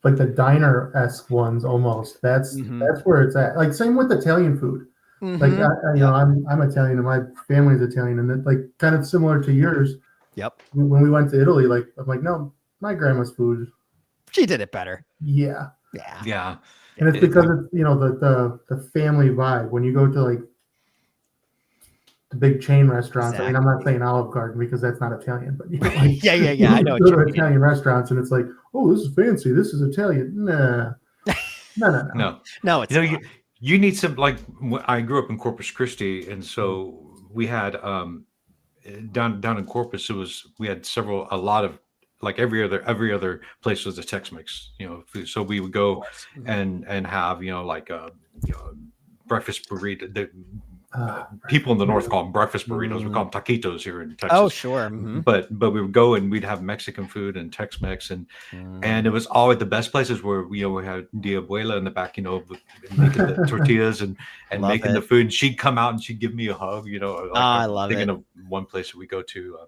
diner-esque ones almost. That's where it's at. Like same with Italian food. Like I'm Italian and my family's Italian, and it's like kind of similar to yours. Yep. When we went to Italy, like I'm like, no, my grandma's food. She did it better. Yeah. Yeah. And it's because it's the family vibe. When you go to like the big chain restaurants, I mean, I'm not saying Olive Garden because that's not Italian, but like, yeah. I know. You go to Italian restaurants and it's like, oh, this is fancy. This is Italian. Nah. No, it's not. You need some, like, I grew up in Corpus Christi, and so we had down in Corpus, we had a lot of, like, every other place was a Tex-Mex, food. So we would go and have like breakfast burrito. People in the north call them breakfast burritos. We call them taquitos here in Texas. Oh, sure. But we would go and we'd have Mexican food and Tex-Mex, and it was always the best places where we had the abuela in the back, making the tortillas and making the food. And she'd come out and she'd give me a hug. I love it. Of one place that we go to.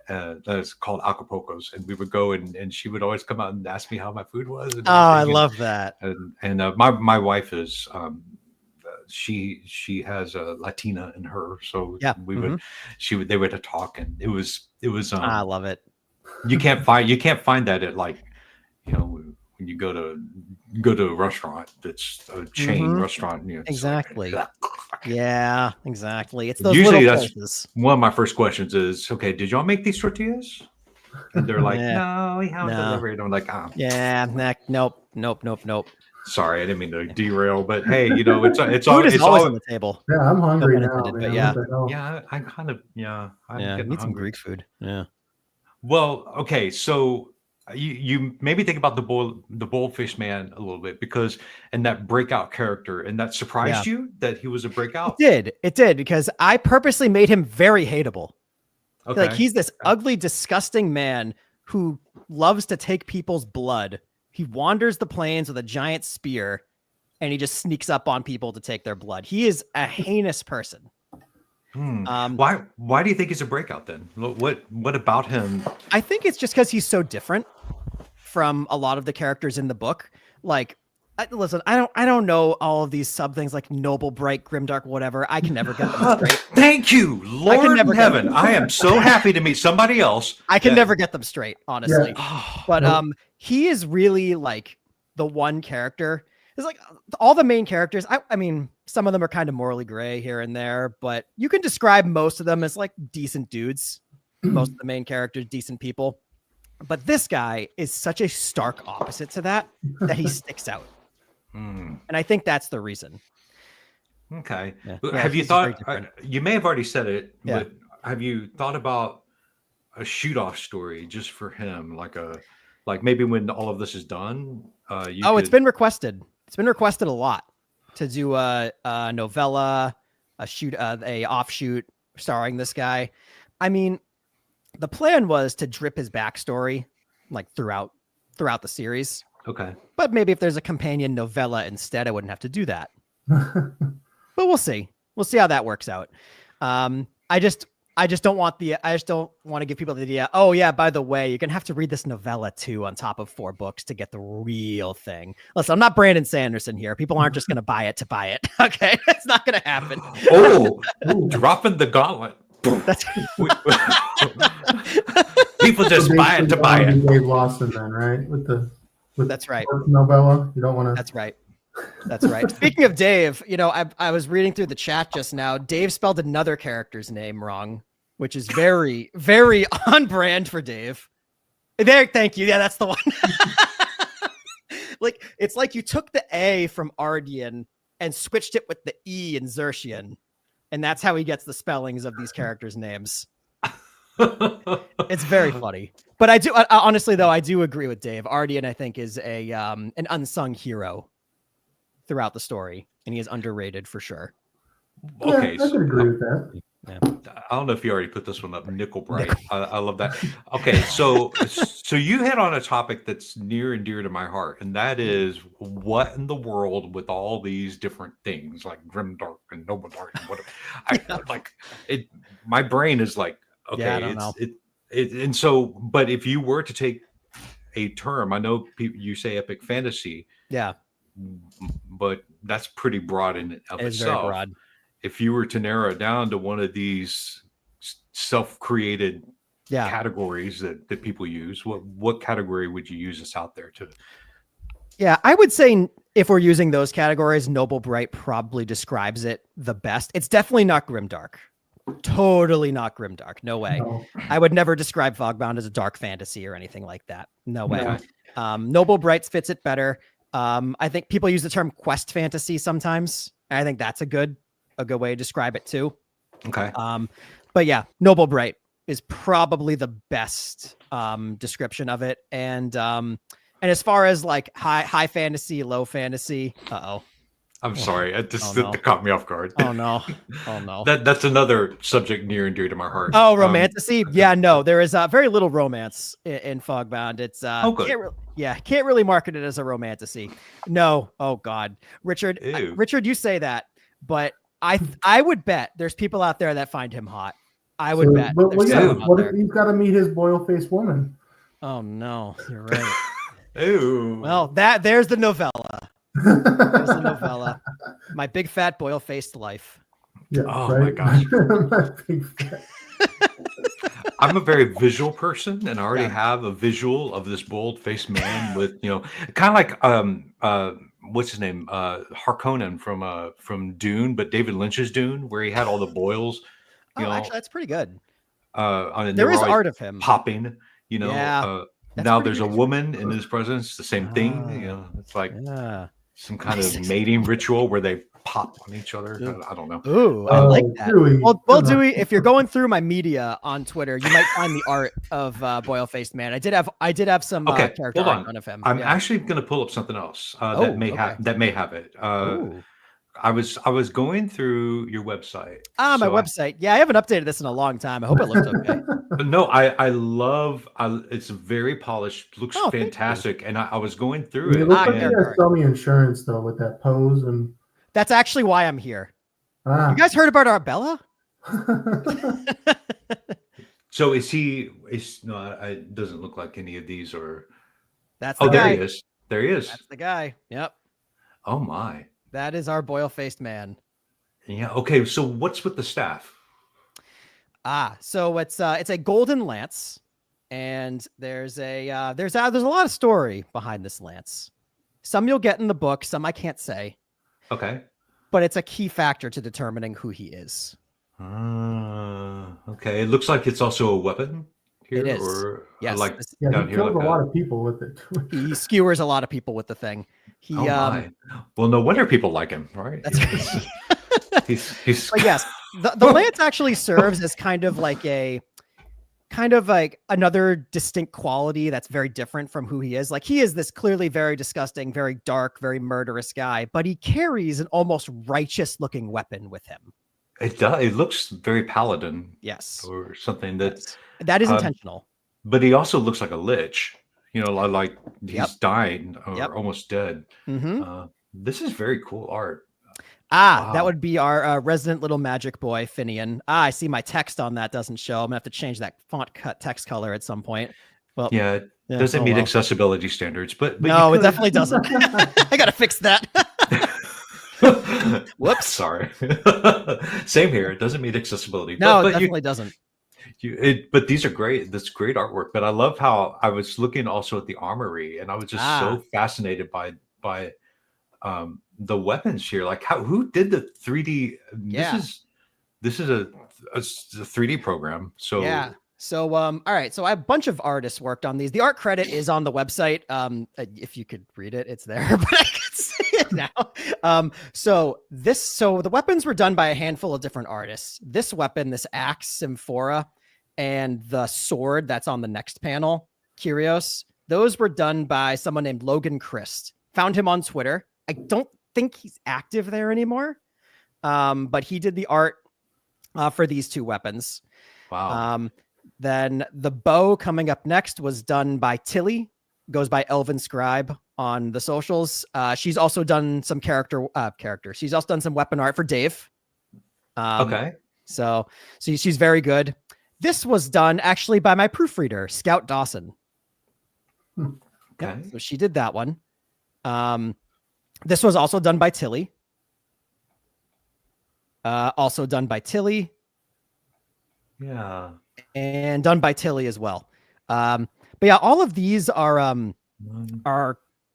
That's called Acapulco's, and we would go and she would always come out and ask me how my food was. I love that. And my wife is she has a Latina in her, so they would talk, and it was I love it. You can't find that at, like, when you go to a restaurant that's a chain restaurant. Exactly. Like, yeah, exactly. It's those usually little that's places. One of my first questions is, okay, did y'all make these tortillas? And they're like, no, we haven't delivered. I'm like, nope. Sorry, I didn't mean to derail, but hey, it's always on the table. Yeah, I'm hungry now. But I kind of I need some Greek food. Yeah. Well, okay, so you maybe think about the Boldface Man a little bit, because and that breakout character, and that surprised you that he was a breakout. It did because I purposely made him very hateable. Okay. Like he's this ugly, disgusting man who loves to take people's blood. He wanders the plains with a giant spear, and he just sneaks up on people to take their blood. He is a heinous person. Why do you think he's a breakout then? What about him? I think it's just because he's so different from a lot of the characters in the book. Like, listen, I don't know all of these sub things like noble, bright, grimdark, whatever. I can never get them straight. Thank you, Lord in heaven. I am so happy to meet somebody else. I can never get them straight, honestly. But he is really like the one character. It's like all the main characters. I mean, some of them are kind of morally gray here and there, but you can describe most of them as like decent dudes. Most of the main characters, decent people. But this guy is such a stark opposite to that he sticks out. And I think that's the reason. Okay. Yeah, have you thought, you may have already said it, but have you thought about a shoot-off story just for him? Like maybe when all of this is done, it's been requested. It's been requested a lot to do a novella, a offshoot starring this guy. I mean, the plan was to drip his backstory like throughout the series. Okay. But maybe if there's a companion novella instead, I wouldn't have to do that. But we'll see. We'll see how that works out. I I just don't want to give people the idea. Oh yeah, by the way, you're gonna have to read this novella too on top of 4 books to get the real thing. Listen, I'm not Brandon Sanderson here. People aren't just gonna buy it to buy it. Okay, it's not gonna happen. Oh, dropping the gauntlet. That's People just buy it to buy it. Dave Lawson, then, right? That's right. Novella. You don't want to. That's right. That's right. Speaking of Dave, I was reading through the chat just now. Dave spelled another character's name wrong, which is very, very on brand for Dave. There, thank you. Yeah, that's the one. Like, it's like you took the A from Ardian and switched it with the E in Xerxian, and that's how he gets the spellings of these characters' names. It's very funny. But honestly, though, I do agree with Dave. Ardian, I think, is an unsung hero throughout the story, and he is underrated for sure. Okay, I can agree with that. Yeah. I don't know if you already put this one up, Nickel Bright. I love that. Okay, so you hit on a topic that's near and dear to my heart, and that is what in the world with all these different things like Grimdark and Noble Dark and whatever. Like it. My brain is like, okay, Yeah, I don't know. And so, but if you were to take a term, I know you say epic fantasy, Yeah, but that's pretty broad in and of it is itself. very broad. If you were to narrow it down to one of these self-created categories that people use, what category would you use this out there to? Yeah, I would say if we're using those categories, Noble Bright probably describes it the best. It's definitely not Grimdark. Totally not Grimdark. No way. No. I would never describe Fogbound as a dark fantasy or anything like that. No way. No. Noble Brights fits it better. I think people use the term quest fantasy sometimes. I think that's a good way to describe it too. Okay. But yeah, Noble Bright is probably the best description of it. And as far as like high fantasy, low fantasy, I'm sorry. That caught me off guard. Oh no. Oh no. That's another subject near and dear to my heart. Oh, romantasy. Yeah, no, there is very little romance in Fogbound. It's good. Can't really market it as a romantasy. No. Oh God, Richard, you say that, but I would bet there's people out there that find him hot. I would bet. But what if he's got to meet his boil-faced woman? Oh no, you're right. Ooh. Well, there's the novella. There's the novella. My big fat boil-faced life. Yeah, oh my gosh. My big fat. I'm a very visual person, and I already have a visual of this bold-faced man with, kind of like what's his name, Harkonnen from Dune, but David Lynch's Dune, where he had all the boils. Actually, that's pretty good. There is art of him popping. Now there's a woman in his presence. The same thing. It's like some kind of mating ritual where they pop on each other. I don't know. Ooh, I like that. Dewey. Well, Dewey, if you're going through my media on Twitter, you might find the art of Boil-Faced Man. I did have some character art of him. I'm actually going to pull up something else that may have it. I was going through your website. My website. Yeah, I haven't updated this in a long time. I hope it looks okay. No, I love. It's very polished. Looks fantastic. And I was going through it. It looks like you guys sell me insurance though with that pose and. That's actually why I'm here. You guys heard about Arbella? So is he? It doesn't look like any of these are. That's the guy. There he is. There he is. That's the guy. Yep. Oh my. That is our boil-faced man. Yeah. Okay. So what's with the staff? So it's a golden lance, and there's a lot of story behind this lance. Some you'll get in the book, some I can't say. Okay. But it's a key factor to determining who he is. Okay. It looks like it's also a weapon here. It is. Or yes. He kills a lot of people with it. He skewers a lot of people with the thing. Well, no wonder people like him, right? That's right. he's But yes, the lance actually serves as kind of like another distinct quality that's very different from who he is. Like, he is this clearly very disgusting, very dark, very murderous guy, but he carries an almost righteous looking weapon with him. It does. It looks very paladin. Yes. Or something that is intentional. But he also looks like a lich. Like he's dying or almost dead. Mm-hmm. This is very cool art. That Wow. would be our resident little magic boy, Finian. I see my text on that doesn't show. I'm gonna have to change that font cut text color at some point. Well, Yeah, it yeah, doesn't oh meet well. accessibility standards, but No, you it could. definitely doesn't. I gotta fix that. Whoops. Sorry. Same here. It doesn't meet accessibility. No, it but definitely doesn't. but these are great. That's great artwork. But I love how I was looking also at the armory, and I was just so fascinated by the weapons here. Like who did the 3D? Yeah. This is a 3D program. So Yeah. So all right. So I have a bunch of artists worked on these. The art credit is on the website. If you could read it, it's there, but I can say it now. So the weapons were done by a handful of different artists. This weapon, this axe, Symphora, and the sword that's on the next panel, Kyrios, those were done by someone named Logan Christ. Found him on Twitter. I don't think he's active there anymore. But he did the art for these two weapons. wow. Then the bow coming up next was done by Tilly, goes by Elvin Scribe on the socials. She's also done some character. She's also done some weapon art for Dave. Okay. So she's very good. This was done actually by my proofreader, Scout Dawson. Okay. Yep, so she did that one. This was also done by Tilly. Also done by Tilly. Yeah. And done by Tilly as well. But yeah, all of these are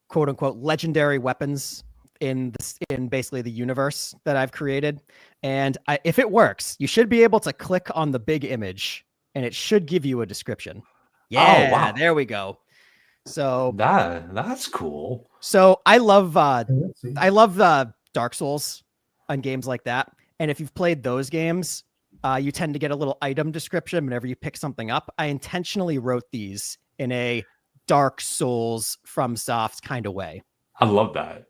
quote unquote legendary weapons in basically the universe that I've created. And if it works, you should be able to click on the big image and it should give you a description. Yeah, wow. There we go. So that's cool. So I love Dark Souls on games like that. And if you've played those games, you tend to get a little item description whenever you pick something up. I intentionally wrote these in a Dark Souls FromSoft kind of way. I love that.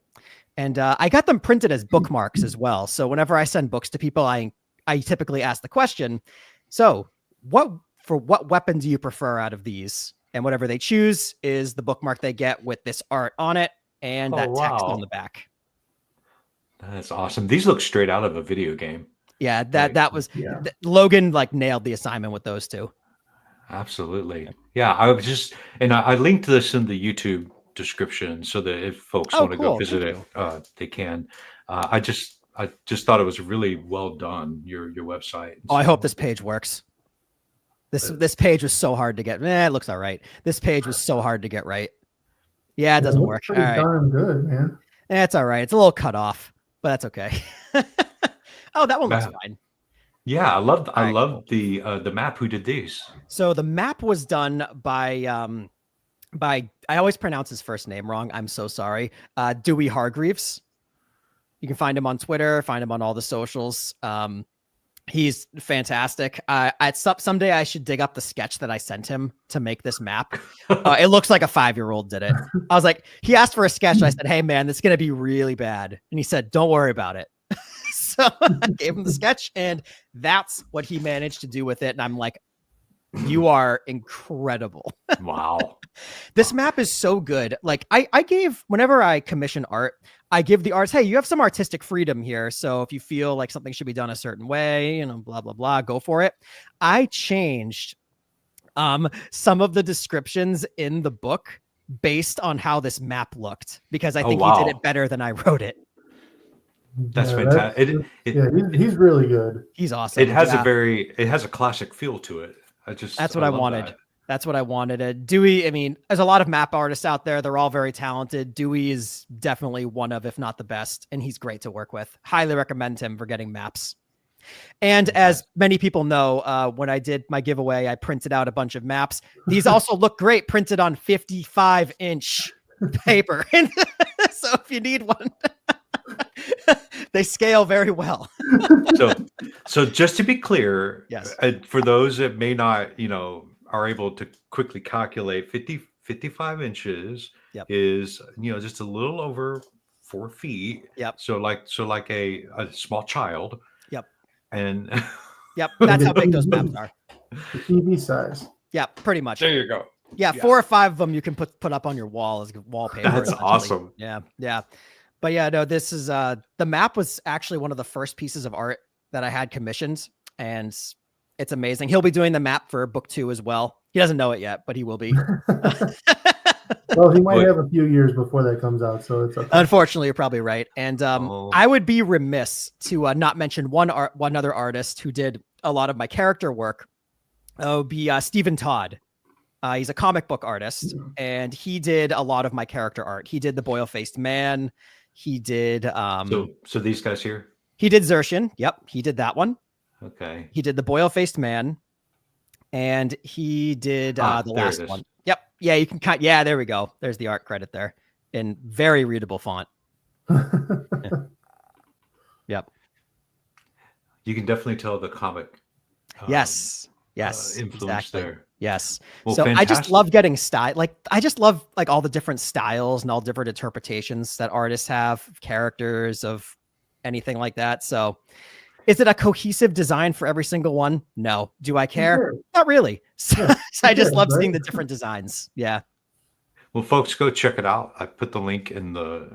And I got them printed as bookmarks as well. So whenever I send books to people, I typically ask the question, so what weapon do you prefer out of these? And whatever they choose is the bookmark they get with this art on it and that text on the back. That's awesome. These look straight out of a video game. Yeah, that was Logan nailed the assignment with those two. Absolutely. Yeah, I linked this in the YouTube description so that if folks want to go visit it, they can. I just thought it was really well done, your website. I hope this page works. This page was so hard to get. It looks all right. This page was so hard to get right. Yeah, it doesn't work. Pretty darn good, man. It's all right. It's a little cut off, but that's okay. Oh, that one looks fine. Yeah, I love the map. Who did these? So the map was done by I always pronounce his first name wrong. I'm so sorry. Dewey Hargreaves. You can find him on Twitter, find him on all the socials. He's fantastic. Someday I should dig up the sketch that I sent him to make this map. It looks like a 5-year-old did it. I was like, he asked for a sketch. I said, hey man, this is going to be really bad. And he said, don't worry about it. So I gave him the sketch and that's what he managed to do with it. And I'm like, you are incredible. Wow. This map is so good. Like whenever I commission art, I give the artists, hey, you have some artistic freedom here. So if you feel like something should be done a certain way, blah, blah, blah, go for it. I changed some of the descriptions in the book based on how this map looked, because I think he did it better than I wrote it. That's fantastic. He's really good. He's awesome. It has a classic feel to it. That's what I wanted. That's what I wanted. Dewey, I mean, there's a lot of map artists out there. They're all very talented. Dewey is definitely one of, if not the best, and he's great to work with. Highly recommend him for getting maps. And as many people know, when I did my giveaway, I printed out a bunch of maps. These also look great printed on 55-inch paper. So if you need one, they scale very well. So just to be clear, yes, for those that may not, are able to quickly calculate 55 inches is, just a little over 4 feet. Yep. So like a small child. Yep. And yep, that's how big those maps are. The TV size. Yeah, pretty much. There you go. Yeah, 4 or 5 of them you can put up on your wall as wallpaper. That's awesome. Yeah. But yeah, no, this is the map was actually one of the first pieces of art that I had commissioned, and it's amazing. He'll be doing the map for book 2 as well. He doesn't know it yet, but he will be. Well, he might Wait. have a few years before that comes out, so it's okay. Unfortunately, you're probably right. And Oh. I would be remiss to not mention one other artist who did a lot of my character work. It would be Stephen Todd. He's a comic book artist, and he did a lot of my character art. He did the boil-faced man. He did So these guys here. he did Xerxian. Yep, he did that one. Okay. He did the boil-faced man, and he did the there last it is. one. Yep. Yeah, you can cut. Yeah, there we go. There's the art credit there in very readable font. Yep. You can definitely tell the comic. Yes. Influence Exactly. there. Yes. Well, So I just fantastic. love getting style. Like I just love like all the different styles and all different interpretations that artists have, of characters, of anything like that. So is it a cohesive design for every single one? No. Do I care? Sure. Not really. So, Yeah, I just good, love right? seeing the different designs. Yeah. Well, folks, go check it out. I put the link in the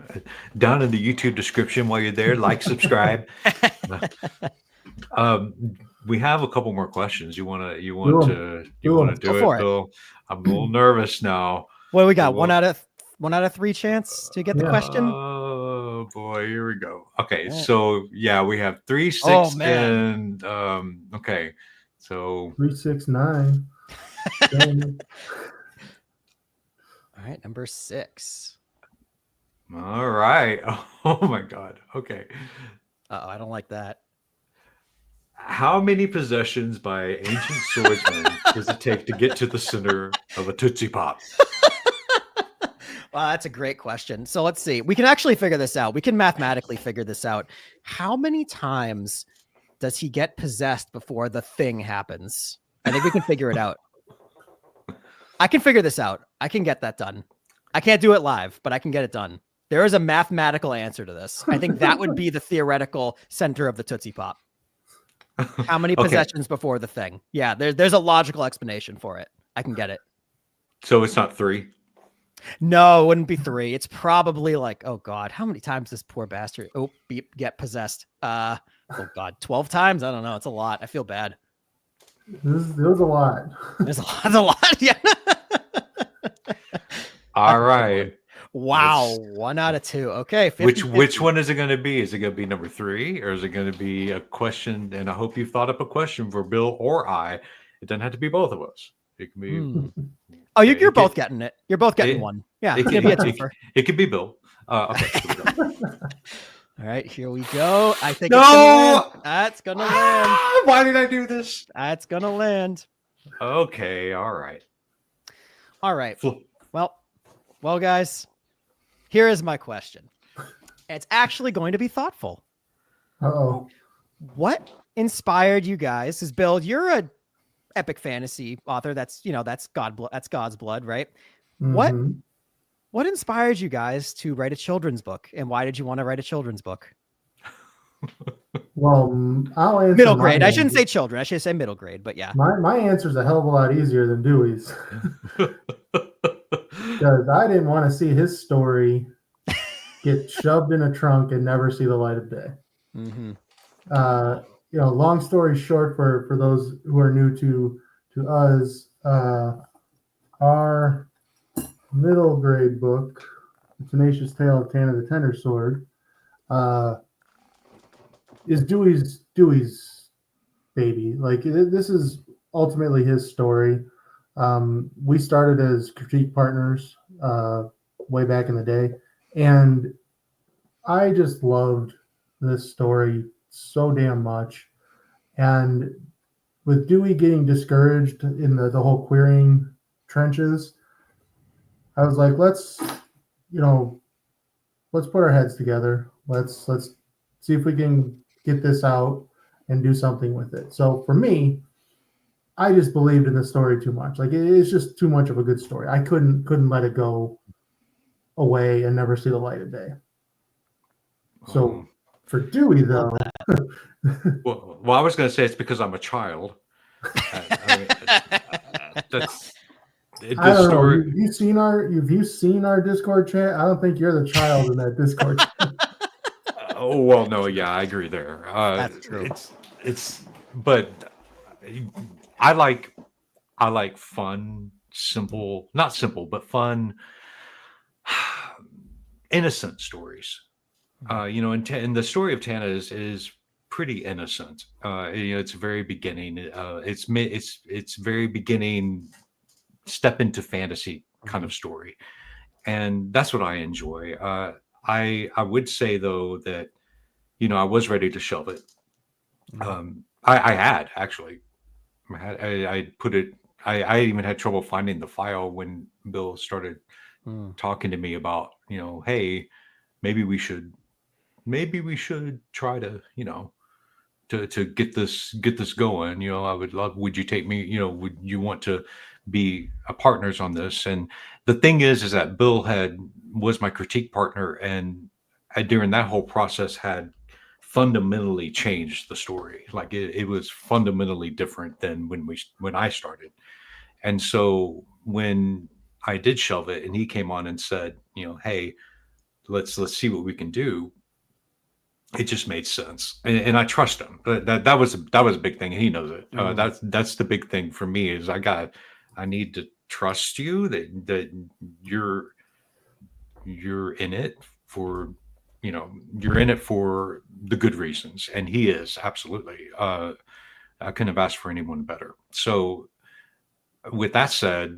down in the YouTube description while you're there. Like, subscribe. We have a couple more questions. You want to Do do for it, it. Bill? I'm a little nervous now. Well, we got Well, one out of 3 chance to get the Yeah. question. Oh boy, here we go. Okay, All right. so yeah, we have 3, 6, Oh, man. and okay, so 369. All right, number 6. all right. Oh my God. Okay, I don't like that. how many possessions by ancient swordsmen does it take to get to the center of a Tootsie Pop? Well, that's a great question. So let's see. We can actually figure this out. We can mathematically figure this out. How many times does he get possessed before the thing happens? I think we can figure it out. I can figure this out. I can get that done. I can't do it live, but I can get it done. There is a mathematical answer to this. I think that would be the theoretical center of the Tootsie Pop. How many Okay. possessions before the thing? Yeah, there's a logical explanation for it. I can get it. So it's not 3. No, it wouldn't be 3. It's probably like, oh God, how many times does poor bastard get possessed? Oh God, 12 times? I don't know. It's a lot. I feel bad. It was a lot. There's a lot. There's a lot. Yeah. All right. Wow. Let's- 1 out of 2. Okay. Which 50-50. one is it going to be? Is it going to be number 3, or is it going to be a question? And I hope you thought up a question for Bill or I. It doesn't have to be both of us. It can be. Oh, Yeah, you're it both can- getting it. You're both getting it- one. Yeah. it It's can- gonna be a it- twofer. It could be Bill. Okay. Here we go. All right. Here we go. I think No! it's gonna land. That's gonna land. Ah, why did I do this? That's gonna land. Okay. All right. All right. Fl- Well, guys, here is my question. It's actually going to be thoughtful. Uh-oh. What inspired you guys? Because Bill, you're a epic fantasy author. That's God's blood, right? What Mhm. What inspired you guys to write a children's book, and why did you want to write a children's book? Well, I'll answer Middle my grade. I shouldn't answer. say children. I should say middle grade. But yeah. My answer's a hell of a lot easier than Dewey's because I didn't want to see his story get shoved in a trunk and never see the light of day. Mm-hmm. Long story short, for those who are new to us, our middle grade book, The Tenacious Tale of Tana the Tender Sword, is Dewey's baby. Like this is ultimately his story. We started as critique partners way back in the day, and I just loved this story so damn much. And with Dewey getting discouraged in the whole querying trenches, I was like, let's put our heads together. Let's see if we can get this out and do something with it. So for me, I just believed in the story too much. Like it's just too much of a good story. I couldn't let it go away and never see the light of day. So for Dewey, though, well, I was going to say it's because I'm a child. I mean, I don't know. story. Have you seen our Discord chat? I don't think you're the child in that Discord chat. Oh well, no, yeah, I agree there. That's true. But I like fun, simple, not simple, but fun, innocent stories. And the story of Tana is pretty innocent. It's very beginning. It's very beginning step into fantasy kind of story, and that's what I enjoy. I would say though that I was ready to shelve it. I had actually. I put it. I even had trouble finding the file when Bill started talking to me about hey, maybe we should try to to get this going. I would love. Would you take me? Would you want to be a partners on this? And the thing is that Bill was my critique partner, and I during that whole process had fundamentally changed the story. Like it was fundamentally different than when I started. And so when I did shelve it, and he came on and said, hey, let's see what we can do. It just made sense, and I trust him. That was a big thing. He knows it. That's the big thing for me is I need to trust you that you're in it for you're in it for the good reasons, and he is absolutely. I couldn't have asked for anyone better. So, with that said,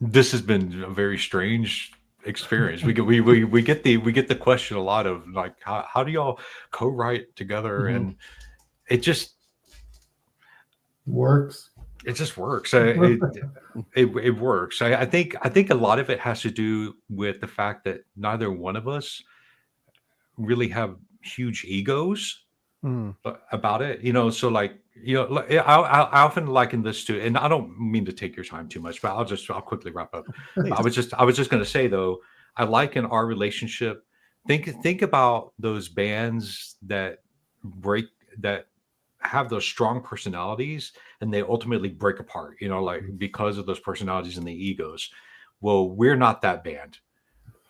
this has been a very strange experience. We get the question a lot of like how do y'all co-write together, and it just works. It just works. It works. I think a lot of it has to do with the fact that neither one of us really have huge egos about it. So like I often liken this to, and I don't mean to take your time too much, but I'll quickly wrap up. I was just going to say though, I liken our relationship. Think about those bands that have those strong personalities and they ultimately break apart, like because of those personalities and the egos. Well, we're not that band.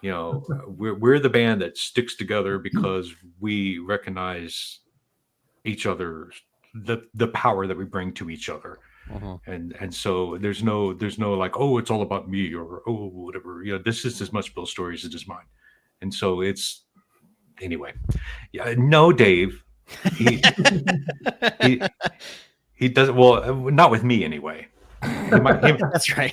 We're the band that sticks together because we recognize each other, the power that we bring to each other. And so there's no like, oh, it's all about me, or oh, whatever. This is as much Bill's stories as it is mine. And so it's anyway. Yeah, no, Dave. He doesn't. Well, not with me anyway. That's right.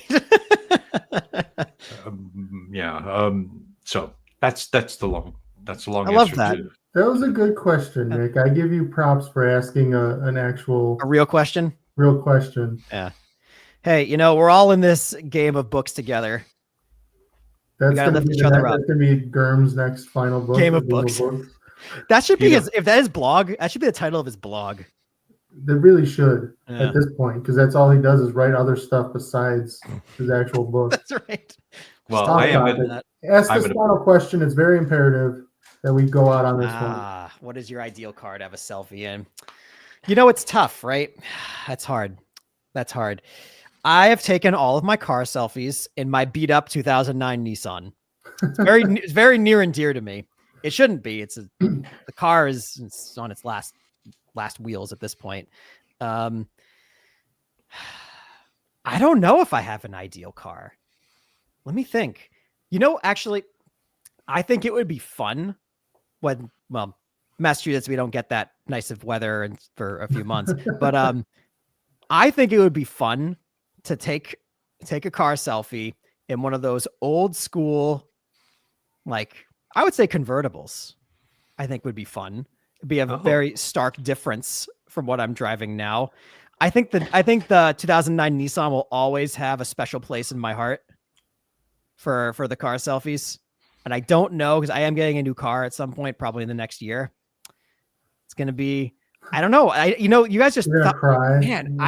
So that's the long. I love that. That was a good question, Nick. I give you props for asking a real question. Real question. Yeah. Hey, we're all in this game of books together. That's gonna be Gurm's next final book. Game of books. That should be if that is blog. That should be the title of his blog. They really should at this point, because that's all he does is write other stuff besides his actual book. That's right. Well, ask this final question. It's very imperative that we go out on this one. What is your ideal car to have a selfie in? It's tough, right? That's hard. I have taken all of my car selfies in my beat up 2009 Nissan. It's very near and dear to me. It shouldn't be. The car is on its last wheels at this point. I don't know if I have an ideal car. Let me think. Actually, I think it would be fun when, Massachusetts, we don't get that nice of weather for a few months, but I think it would be fun to take a car selfie in one of those old school, like I would say convertibles. I think would be fun. It'd be a very stark difference from what I'm driving now. I think the 2009 Nissan will always have a special place in my heart for the car selfies. And I don't know, because I am getting a new car at some point, probably in the next year. It's going to be, I don't know. You guys just thought, cry. Man,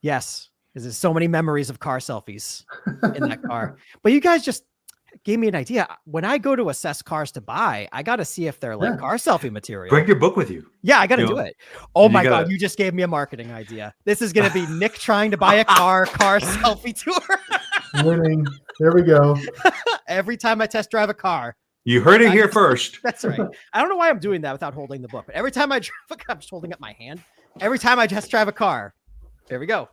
yes, because there's so many memories of car selfies in that car. But you guys just gave me an idea. When I go to assess cars to buy, I got to see if they're like car selfie material. Bring your book with you. Yeah, I got to You do know, it. Oh and you my gotta- God, you just gave me a marketing idea. This is going to be Nick trying to buy a car selfie tour. Winning. There we go. Every time I test drive a car. You heard it here first. That's right. I don't know why I'm doing that without holding the book, but every time I drive a car, I'm just holding up my hand. Every time I test drive a car, there we go.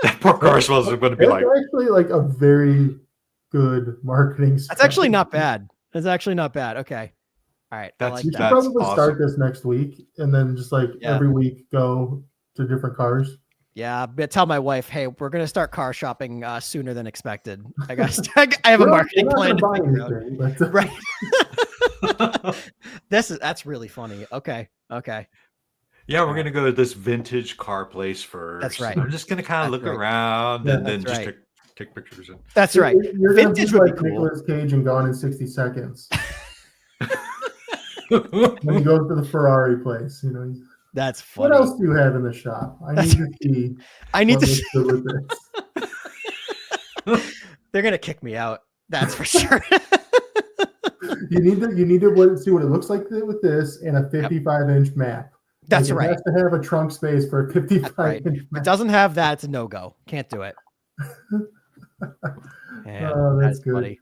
That poor car smells is going to be It's like. actually like a very good marketing. That's actually not bad. That's actually not bad. Okay. All right. I like You that. should probably start this next week and then just like every week go to different cars. Yeah, but tell my wife, hey, we're gonna start car shopping sooner than expected. I have a marketing plan to figure out. But, right. That's really funny. Okay. Yeah, we're gonna go to this vintage car place first. That's right. I'm just gonna kind of look around and then just take pictures. That's right. You're Vintage gonna be would like be cool. Nicolas Cage and Gone in 60 Seconds. When you go to the Ferrari place, you know. That's funny. What else do you have in the shop? I need to see. I need to see. With this. They're gonna kick me out. That's for sure. You need to see what it looks like with this and a 55-inch map. That's It right. has to have a trunk space for a 55-inch map. If it doesn't have that, it's a no-go. Can't do it. Man, Oh, that's good. Funny.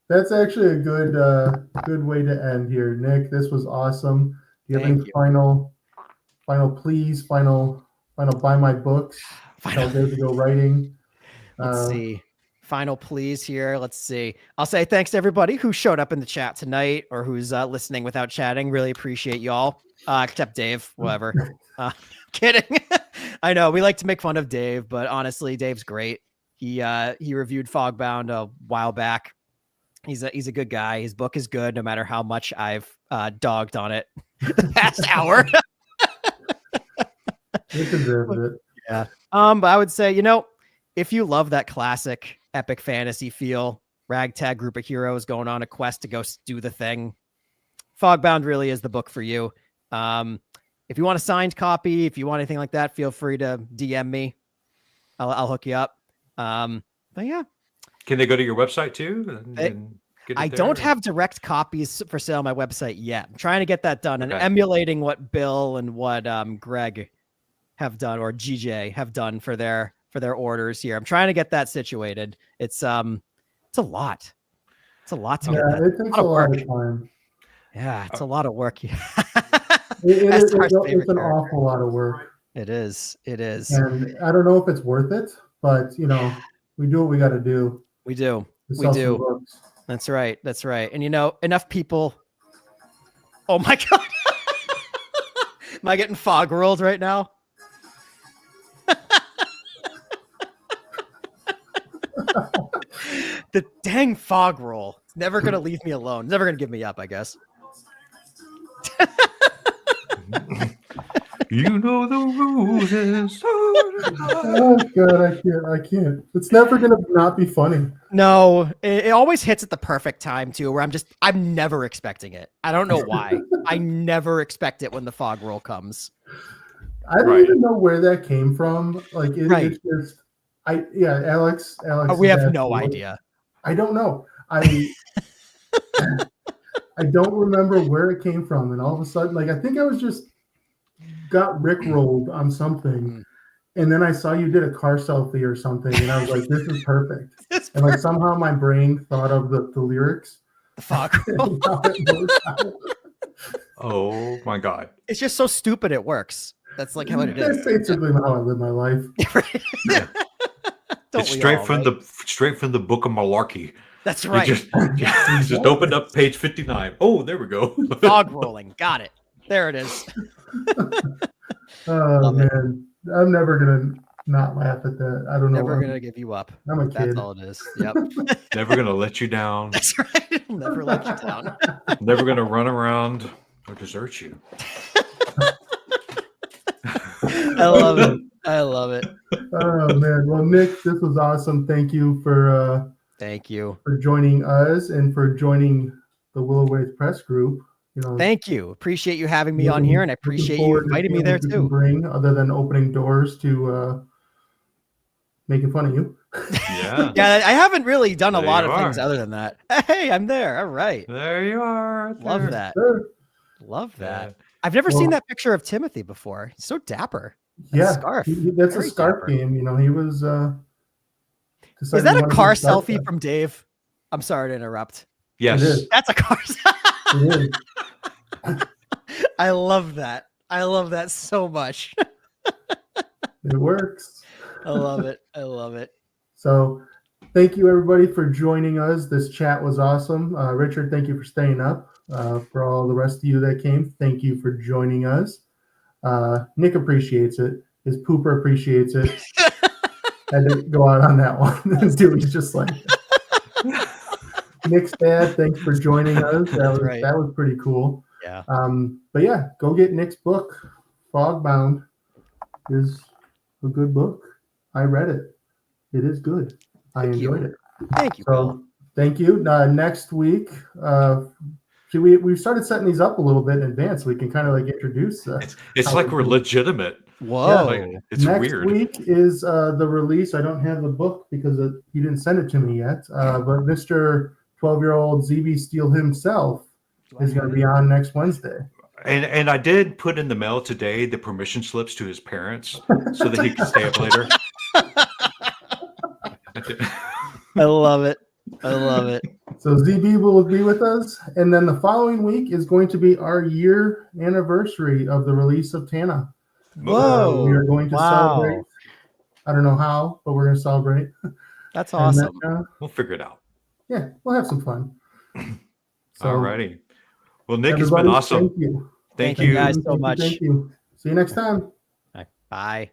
That's actually a good way to end here, Nick. This was awesome. Do you have any final please, final buy my books? Tell Dave to go writing. Let's see. Final please here. Let's see. I'll say thanks to everybody who showed up in the chat tonight or who's listening without chatting. Really appreciate y'all. Except Dave, whatever. Kidding. I know we like to make fun of Dave, but honestly, Dave's great. He reviewed Fogbound a while back. He's a good guy. His book is good, no matter how much I've dogged on it the past hour. You deserved it. Yeah. But I would say, if you love that classic epic fantasy feel, ragtag group of heroes going on a quest to go do the thing, Fogbound really is the book for you. If you want a signed copy, if you want anything like that, feel free to DM me. I'll hook you up. But yeah. Can they go to your website too? I don't have direct copies for sale on my website yet. I'm trying to get that done and emulating what Bill and what Greg have done or GJ have done for their orders here. I'm trying to get that situated. It's a lot. It's a lot to get that. It takes a lot of time. Yeah, it's a lot of work. It's an awful lot of work. It is. And I don't know if it's worth it, but we do what we got to do. We do. That's right. And enough people. Oh my God. Am I getting fog rolled right now? The dang fog roll. It's never going to leave me alone. It's never going to give me up, I guess. You know the rules. Oh God, I can't. It's never gonna not be funny. No, it always hits at the perfect time too, where I'm never expecting it. I don't know why. I never expect it when the fog roll comes. I don't even know where that came from. Like it's just, Alex. We have no idea. I don't know. I don't remember where it came from, and all of a sudden, I think I was just got rickrolled on something, and then I saw you did a car selfie or something, and I was like, "This is perfect." And somehow my brain thought of the lyrics. The fog roll. Oh my God! It's just so stupid. It works. That's like how it is. That's basically how I live my life. It's straight from the book of malarkey. That's right. You just opened up page 59. Oh, there we go. Fog rolling. Got it. There it is. Oh man, I'm never gonna not laugh at that. I don't know. Never gonna give you up. I'm a kid. That's all it is. Yep. Never gonna let you down. That's right. I'll never let you down. Never gonna run around or desert you. I love it. Oh man. Well, Nick, this was awesome. Thank you for joining us and for joining the Willow Wave Press Group. Thank you. Appreciate you having me on here, and I appreciate you inviting me there too. Bring other than opening doors to making fun of you. Yeah. Yeah, I haven't really done a There lot you of things are. other than that. Hey, I'm there. All right. There you are. right Love there. that. Sure. Love that. Yeah. I've never Well- seen that picture of Timothy before. He's so dapper. That Yeah, scarf. that's a Very scarf dapper. game. You know, he was. Is decided that he a wanted to car start selfie that. from Dave? I'm sorry to interrupt. Yes. It is. That's a car. It is. I love that. I love that so much. It works. I love it. I love it. So, thank you everybody for joining us. This chat was awesome. Richard, thank you for staying up. For all the rest of you that came, thank you for joining us. Nick appreciates it. His pooper appreciates it. Had to go out on that one. Dewey's just like Nick's dad. Thanks for joining us. That was pretty cool. Yeah. But yeah, go get Nick's book. Fogbound is a good book. I read it. It is good. I enjoyed it. Thank you, Bill. So thank you. Next week, we started setting these up a little bit in advance so we can kind of like introduce. It's like we're legitimate. Whoa. Like, it's Next weird. week is the release. I don't have the book because he didn't send it to me yet. But Mr. 12-year-old ZB Steele himself is going to be on next Wednesday. And I did put in the mail today the permission slips to his parents so that he can stay up later. I love it. I love it. So ZB will be with us, and then the following week is going to be our year anniversary of the release of Tana. Whoa. We are going to celebrate. I don't know how, but we're going to celebrate. That's And awesome. then, We'll figure it out. yeah, we'll have some fun. So, Alrighty. Well, Nick, it's been everybody, awesome. Thank you. Thank Thank you, you. guys, so much. Thank you. See you next time. Bye.